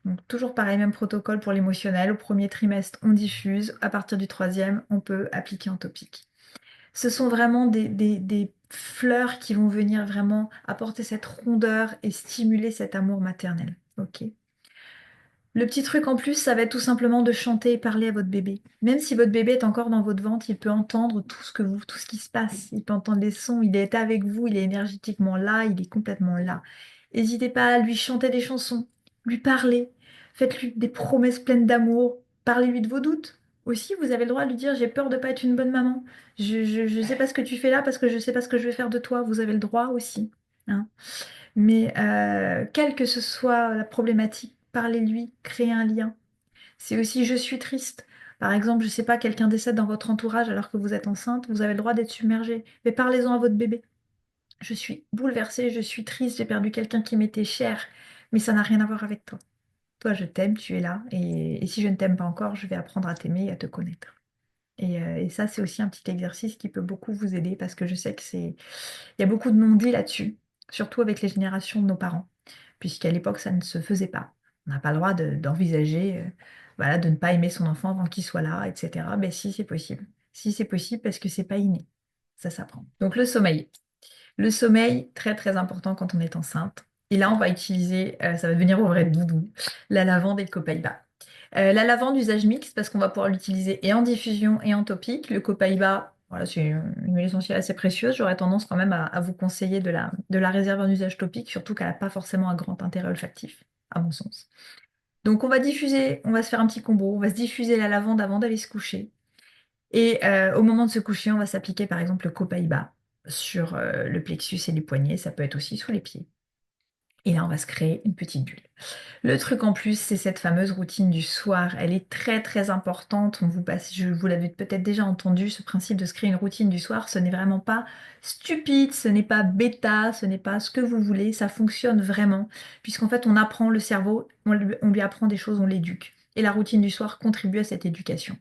Donc toujours pareil, même protocole pour l'émotionnel. Au premier trimestre, on diffuse. À partir du troisième, on peut appliquer en topique. Ce sont vraiment des fleurs qui vont venir vraiment apporter cette rondeur et stimuler cet amour maternel. Ok. Le petit truc en plus, ça va être tout simplement de chanter et parler à votre bébé. Même si votre bébé est encore dans votre ventre, il peut entendre tout ce qui se passe. Il peut entendre les sons, il est avec vous, il est énergétiquement là, il est complètement là. N'hésitez pas à lui chanter des chansons, lui parler. Faites-lui des promesses pleines d'amour. Parlez-lui de vos doutes. Aussi, vous avez le droit de lui dire, j'ai peur de pas être une bonne maman. Je sais pas ce que tu fais là parce que je sais pas ce que je vais faire de toi. Vous avez le droit aussi, hein. Mais quelle que ce soit la problématique, parlez-lui, créez un lien. C'est aussi je suis triste. Par exemple, je ne sais pas, quelqu'un décède dans votre entourage alors que vous êtes enceinte, vous avez le droit d'être submergé. Mais parlez-en à votre bébé. Je suis bouleversée, je suis triste, j'ai perdu quelqu'un qui m'était cher, mais ça n'a rien à voir avec toi. Toi, je t'aime, tu es là, et si je ne t'aime pas encore, je vais apprendre à t'aimer et à te connaître. Et ça, c'est aussi un petit exercice qui peut beaucoup vous aider parce que je sais il y a beaucoup de non-dits là-dessus, surtout avec les générations de nos parents, puisqu'à l'époque, ça ne se faisait pas. On n'a pas le droit d'envisager voilà, de ne pas aimer son enfant avant qu'il soit là, etc. Mais si, c'est possible. Si, c'est possible parce que c'est pas inné. Ça s'apprend. Donc le sommeil. Le sommeil, très très important quand on est enceinte. Et là, on va utiliser, ça va devenir au vrai doudou, la lavande et le copaïba. La lavande, usage mixte, parce qu'on va pouvoir l'utiliser et en diffusion et en topique. Le copaïba, voilà, c'est une huile essentielle assez précieuse. J'aurais tendance quand même à vous conseiller de la réserver en usage topique, surtout qu'elle n'a pas forcément un grand intérêt olfactif, à mon sens. Donc on va diffuser, on va se faire un petit combo, on va se diffuser la lavande avant d'aller se coucher. Et au moment de se coucher, on va s'appliquer par exemple le copaïba sur le plexus et les poignets, ça peut être aussi sous les pieds. Et là, on va se créer une petite bulle. Le truc en plus, c'est cette fameuse routine du soir. Elle est très très importante. Je vous l'avez peut-être déjà entendu, ce principe de se créer une routine du soir, ce n'est vraiment pas stupide, ce n'est pas bêta, ce n'est pas ce que vous voulez. Ça fonctionne vraiment, puisqu'en fait, on apprend le cerveau, on lui apprend des choses, on l'éduque. Et la routine du soir contribue à cette éducation.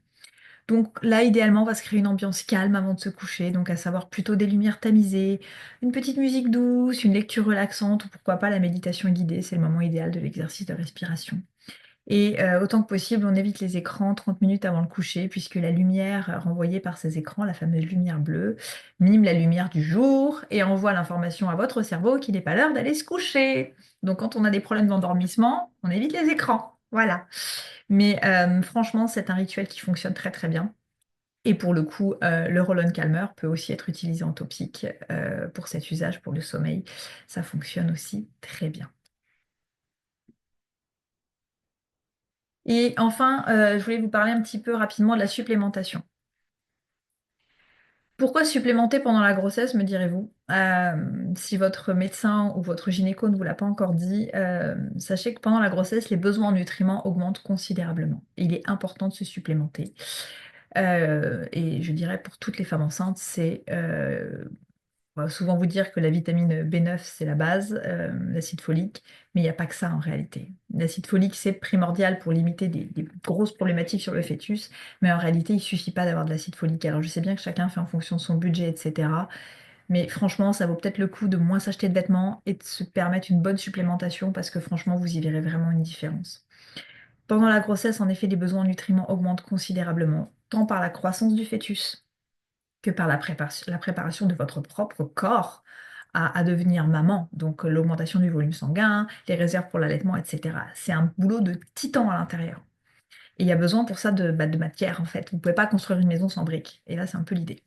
Donc là, idéalement, on va se créer une ambiance calme avant de se coucher, donc à savoir plutôt des lumières tamisées, une petite musique douce, une lecture relaxante ou pourquoi pas la méditation guidée, c'est le moment idéal de l'exercice de respiration. Et autant que possible, on évite les écrans 30 minutes avant le coucher, puisque la lumière renvoyée par ces écrans, la fameuse lumière bleue, mime la lumière du jour et envoie l'information à votre cerveau qu'il n'est pas l'heure d'aller se coucher. Donc quand on a des problèmes d'endormissement, on évite les écrans. Voilà. Mais franchement, c'est un rituel qui fonctionne très très bien. Et pour le coup, le roll-on calmer peut aussi être utilisé en topique pour cet usage, pour le sommeil. Ça fonctionne aussi très bien. Et enfin, je voulais vous parler un petit peu rapidement de la supplémentation. Pourquoi supplémenter pendant la grossesse, me direz-vous? Si votre médecin ou votre gynéco ne vous l'a pas encore dit, sachez que pendant la grossesse, les besoins en nutriments augmentent considérablement. Il est important de se supplémenter. Et je dirais pour toutes les femmes enceintes, on va souvent vous dire que la vitamine B9, c'est la base, l'acide folique, mais il n'y a pas que ça en réalité. L'acide folique, c'est primordial pour limiter des grosses problématiques sur le fœtus, mais en réalité, il ne suffit pas d'avoir de l'acide folique. Alors, je sais bien que chacun fait en fonction de son budget, etc. Mais franchement, ça vaut peut-être le coup de moins s'acheter de vêtements et de se permettre une bonne supplémentation parce que franchement, vous y verrez vraiment une différence. Pendant la grossesse, en effet, les besoins en nutriments augmentent considérablement, tant par la croissance du fœtus que par la préparation de votre propre corps à devenir maman. Donc l'augmentation du volume sanguin, les réserves pour l'allaitement, etc. C'est un boulot de titan à l'intérieur. Et il y a besoin pour ça de matière, en fait. Vous ne pouvez pas construire une maison sans briques. Et là, c'est un peu l'idée.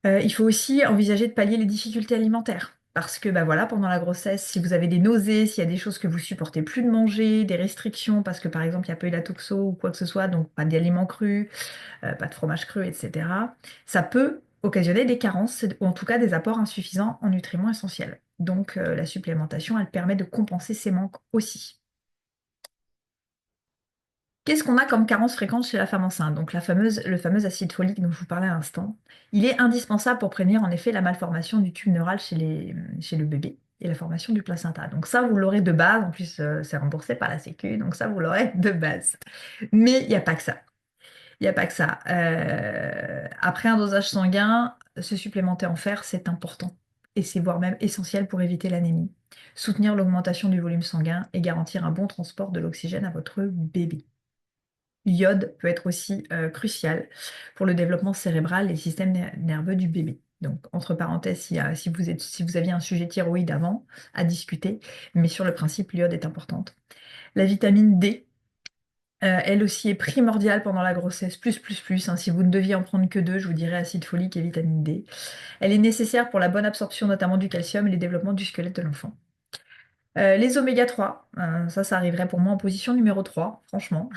Il faut aussi envisager de pallier les difficultés alimentaires. Parce que bah voilà, pendant la grossesse, si vous avez des nausées, s'il y a des choses que vous supportez plus de manger, des restrictions, parce que par exemple, il n'y a pas eu la toxo ou quoi que ce soit, donc pas d'aliments crus, pas de fromage cru, etc., ça peut occasionner des carences ou en tout cas des apports insuffisants en nutriments essentiels. Donc la supplémentation, elle permet de compenser ces manques aussi. Qu'est-ce qu'on a comme carence fréquente chez la femme enceinte? Donc le fameux acide folique dont je vous parlais à l'instant. Il est indispensable pour prévenir en effet la malformation du tube neural chez le bébé et la formation du placenta. Donc ça, vous l'aurez de base. En plus, c'est remboursé par la Sécu, donc ça, vous l'aurez de base. Mais il n'y a pas que ça. Il n'y a pas que ça. Après un dosage sanguin, se supplémenter en fer, c'est important. Et c'est voire même essentiel pour éviter l'anémie, soutenir l'augmentation du volume sanguin et garantir un bon transport de l'oxygène à votre bébé. L'iode peut être aussi crucial pour le développement cérébral et système nerveux du bébé. Donc, entre parenthèses, si vous aviez un sujet thyroïde avant à discuter, mais sur le principe, l'iode est importante. La vitamine D, elle aussi est primordiale pendant la grossesse, plus, hein. Si vous ne deviez en prendre que deux, je vous dirais acide folique et vitamine D. Elle est nécessaire pour la bonne absorption notamment du calcium et le développement du squelette de l'enfant. Les oméga 3, ça arriverait pour moi en position numéro 3, franchement.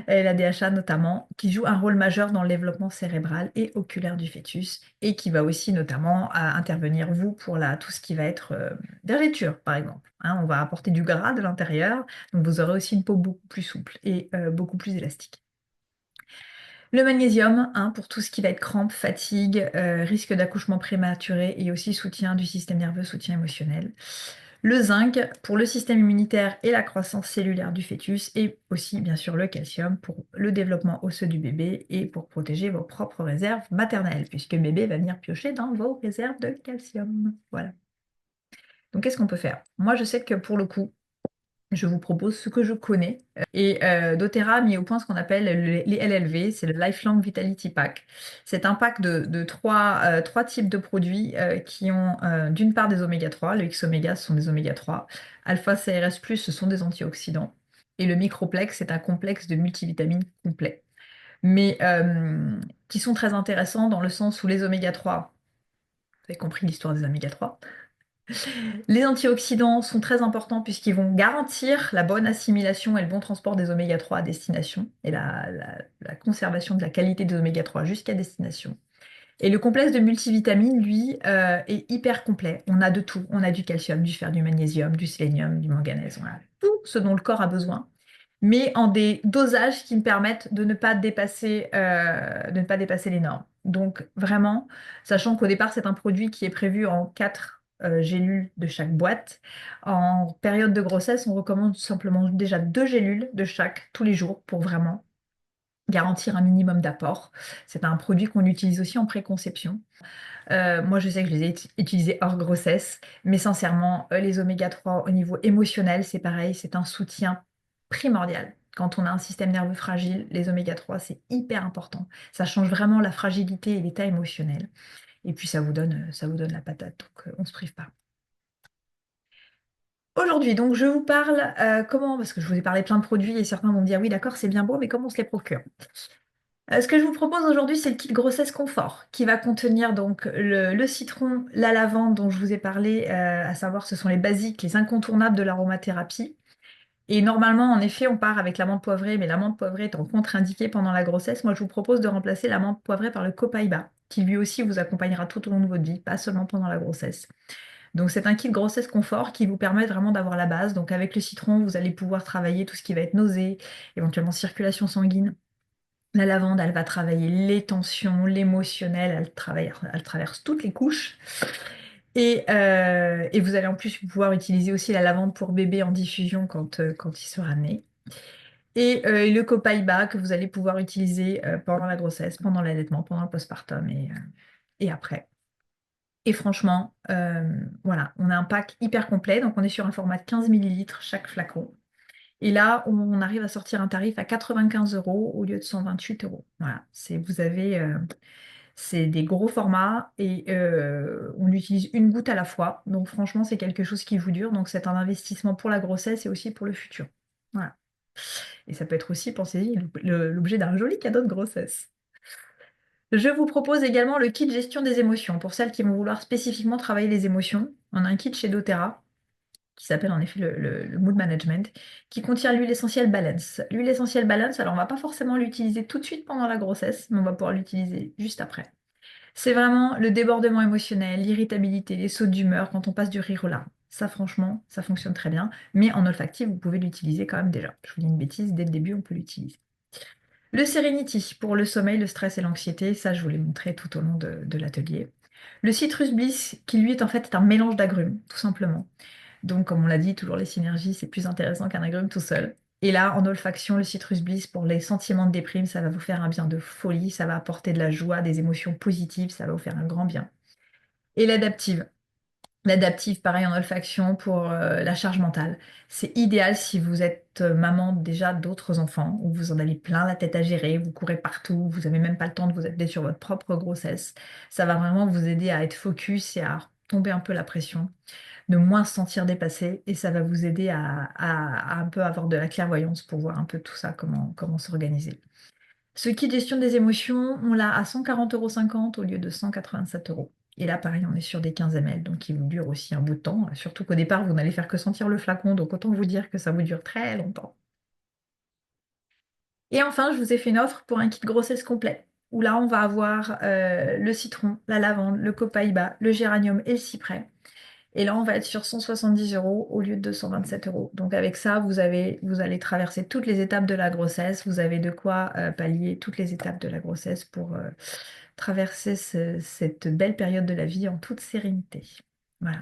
Et la DHA notamment, qui joue un rôle majeur dans le développement cérébral et oculaire du fœtus, et qui va aussi notamment intervenir, vous, pour tout ce qui va être vergeture, par exemple. Hein, on va apporter du gras de l'intérieur, donc vous aurez aussi une peau beaucoup plus souple et beaucoup plus élastique. Le magnésium, hein, pour tout ce qui va être crampes, fatigue, risque d'accouchement prématuré et aussi soutien du système nerveux, soutien émotionnel. Le zinc pour le système immunitaire et la croissance cellulaire du fœtus et aussi bien sûr le calcium pour le développement osseux du bébé et pour protéger vos propres réserves maternelles puisque le bébé va venir piocher dans vos réserves de calcium. Voilà. Donc qu'est-ce qu'on peut faire? Moi je sais que pour le coup, je vous propose ce que je connais. Et doTERRA a mis au point ce qu'on appelle les LLV, c'est le Lifelong Vitality Pack. C'est un pack de trois types de produits qui ont d'une part des oméga 3, le X-oméga ce sont des oméga 3, alpha-CRS+, ce sont des antioxydants, et le microplex, c'est un complexe de multivitamines complet. Mais qui sont très intéressants dans le sens où les oméga 3, vous avez compris l'histoire des oméga 3, les antioxydants sont très importants puisqu'ils vont garantir la bonne assimilation et le bon transport des oméga 3 à destination et la conservation de la qualité des oméga 3 jusqu'à destination. Et le complexe de multivitamines, lui, est hyper complet. On a de tout. On a du calcium, du fer, du magnésium, du sélénium, du manganèse. On a tout ce dont le corps a besoin, mais en des dosages qui me permettent de ne pas dépasser les normes. Donc vraiment, sachant qu'au départ, c'est un produit qui est prévu en 4 gélules de chaque boîte. En période de grossesse, on recommande simplement déjà 2 gélules de chaque tous les jours pour vraiment garantir un minimum d'apport. C'est un produit qu'on utilise aussi en préconception. Moi, je sais que je les ai utilisés hors grossesse, mais sincèrement, les oméga 3 au niveau émotionnel, c'est pareil, c'est un soutien primordial. Quand on a un système nerveux fragile, les oméga 3, c'est hyper important. Ça change vraiment la fragilité et l'état émotionnel. Et puis ça vous donne la patate, donc on ne se prive pas. Aujourd'hui, donc je vous parle comment, parce que je vous ai parlé plein de produits et certains vont me dire oui d'accord c'est bien beau, mais comment on se les procure? Ce que je vous propose aujourd'hui, c'est le kit grossesse confort qui va contenir donc le citron, la lavande dont je vous ai parlé, à savoir ce sont les basiques, les incontournables de l'aromathérapie. Et normalement, en effet, on part avec l'amande poivrée, mais l'amande poivrée étant contre-indiquée pendant la grossesse, moi je vous propose de remplacer l'amande poivrée par le copaïba, qui lui aussi vous accompagnera tout au long de votre vie, pas seulement pendant la grossesse. Donc c'est un kit grossesse confort qui vous permet vraiment d'avoir la base. Donc avec le citron, vous allez pouvoir travailler tout ce qui va être nausée, éventuellement circulation sanguine. La lavande, elle va travailler les tensions, l'émotionnel, elle traverse toutes les couches. Et vous allez en plus pouvoir utiliser aussi la lavande pour bébé en diffusion quand il sera né. Et le copaïba que vous allez pouvoir utiliser pendant la grossesse, pendant l'allaitement, pendant le postpartum et après. Et franchement, voilà, on a un pack hyper complet. Donc on est sur un format de 15 millilitres chaque flacon. Et là, on arrive à sortir un tarif à 95 euros au lieu de 128 euros. Voilà, c'est des gros formats et on utilise une goutte à la fois. Donc franchement, c'est quelque chose qui vous dure. Donc c'est un investissement pour la grossesse et aussi pour le futur. Voilà. Et ça peut être aussi, pensez-y, l'objet d'un joli cadeau de grossesse. Je vous propose également le kit gestion des émotions. Pour celles qui vont vouloir spécifiquement travailler les émotions, on a un kit chez doTERRA qui s'appelle en effet le Mood Management, qui contient l'huile essentielle Balance. L'huile essentielle Balance, alors on va pas forcément l'utiliser tout de suite pendant la grossesse, mais on va pouvoir l'utiliser juste après. C'est vraiment le débordement émotionnel, l'irritabilité, les sautes d'humeur quand on passe du rire aux larmes. Ça, franchement, ça fonctionne très bien. Mais en olfactif, vous pouvez l'utiliser quand même déjà. Je vous dis une bêtise, dès le début, on peut l'utiliser. Le Serenity pour le sommeil, le stress et l'anxiété, ça je vous l'ai montré tout au long de l'atelier. Le Citrus Bliss, qui lui est en fait un mélange d'agrumes, tout simplement. Donc comme on l'a dit, toujours les synergies, c'est plus intéressant qu'un agrume tout seul. Et là, en olfaction, le Citrus Bliss pour les sentiments de déprime, ça va vous faire un bien de folie, ça va apporter de la joie, des émotions positives, ça va vous faire un grand bien. Et l'adaptive. L'adaptive, pareil en olfaction pour la charge mentale. C'est idéal si vous êtes maman déjà d'autres enfants, où vous en avez plein la tête à gérer, vous courez partout, vous n'avez même pas le temps de vous aider sur votre propre grossesse. Ça va vraiment vous aider à être focus et à tomber un peu la pression, de moins se sentir dépassé, et ça va vous aider à un peu avoir de la clairvoyance pour voir un peu tout ça, comment s'organiser. Ce kit gestion des émotions, on l'a à 140,50 € au lieu de 187 euros. Et là, pareil, on est sur des 15 ml, donc qui vous dure aussi un bout de temps. Surtout qu'au départ, vous n'allez faire que sentir le flacon, donc autant vous dire que ça vous dure très longtemps. Et enfin, je vous ai fait une offre pour un kit grossesse complet, où là, on va avoir le citron, la lavande, le copaïba, le géranium et le cyprès. Et là, on va être sur 170 euros au lieu de 227 euros. Donc avec ça, vous allez traverser toutes les étapes de la grossesse. Vous avez de quoi pallier toutes les étapes de la grossesse pour traverser cette belle période de la vie en toute sérénité. Voilà.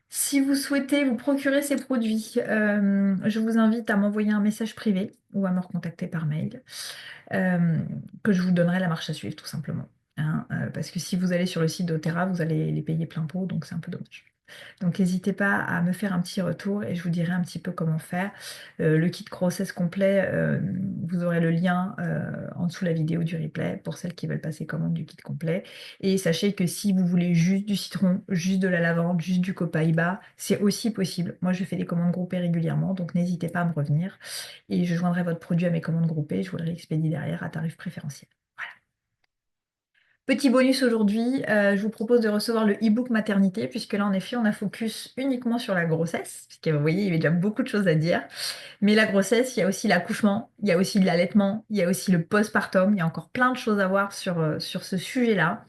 Si vous souhaitez vous procurer ces produits, je vous invite à m'envoyer un message privé ou à me recontacter par mail, euh, que je vous donnerai la marche à suivre tout simplement. Hein, parce que si vous allez sur le site d'Otera, vous allez les payer plein pot, donc c'est un peu dommage. Donc n'hésitez pas à me faire un petit retour et je vous dirai un petit peu comment faire. Le kit grossesse complet, vous aurez le lien en dessous de la vidéo du replay pour celles qui veulent passer commande du kit complet. Et sachez que si vous voulez juste du citron, juste de la lavande, juste du copaïba, c'est aussi possible. Moi, je fais des commandes groupées régulièrement, donc n'hésitez pas à me revenir et je joindrai votre produit à mes commandes groupées. Je vous le réexpédie derrière à tarif préférentiel. Petit bonus aujourd'hui, je vous propose de recevoir le e-book maternité, puisque là, en effet, on a focus uniquement sur la grossesse, puisque vous voyez, il y avait déjà beaucoup de choses à dire. Mais la grossesse, il y a aussi l'accouchement, il y a aussi l'allaitement, il y a aussi le postpartum, il y a encore plein de choses à voir sur ce sujet-là.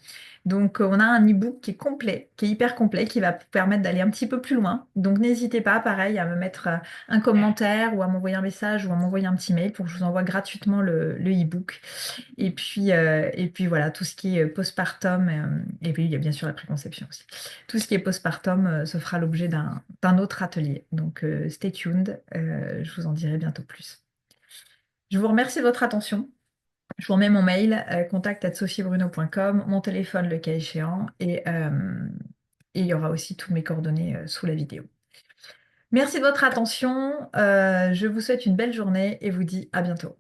Donc, on a un e-book qui est complet, qui est hyper complet, qui va vous permettre d'aller un petit peu plus loin. Donc, n'hésitez pas, pareil, à me mettre un commentaire ou à m'envoyer un message ou à m'envoyer un petit mail pour que je vous envoie gratuitement le e-book. Et puis voilà, tout ce qui est postpartum, et puis il y a bien sûr la préconception aussi. Tout ce qui est postpartum se fera l'objet d'un autre atelier. Donc stay tuned, je vous en dirai bientôt plus. Je vous remercie de votre attention. Je vous remets mon mail, contact@sophiebruno.com, mon téléphone le cas échéant, et il y aura aussi tous mes coordonnées sous la vidéo. Merci de votre attention. Je vous souhaite une belle journée et vous dis à bientôt.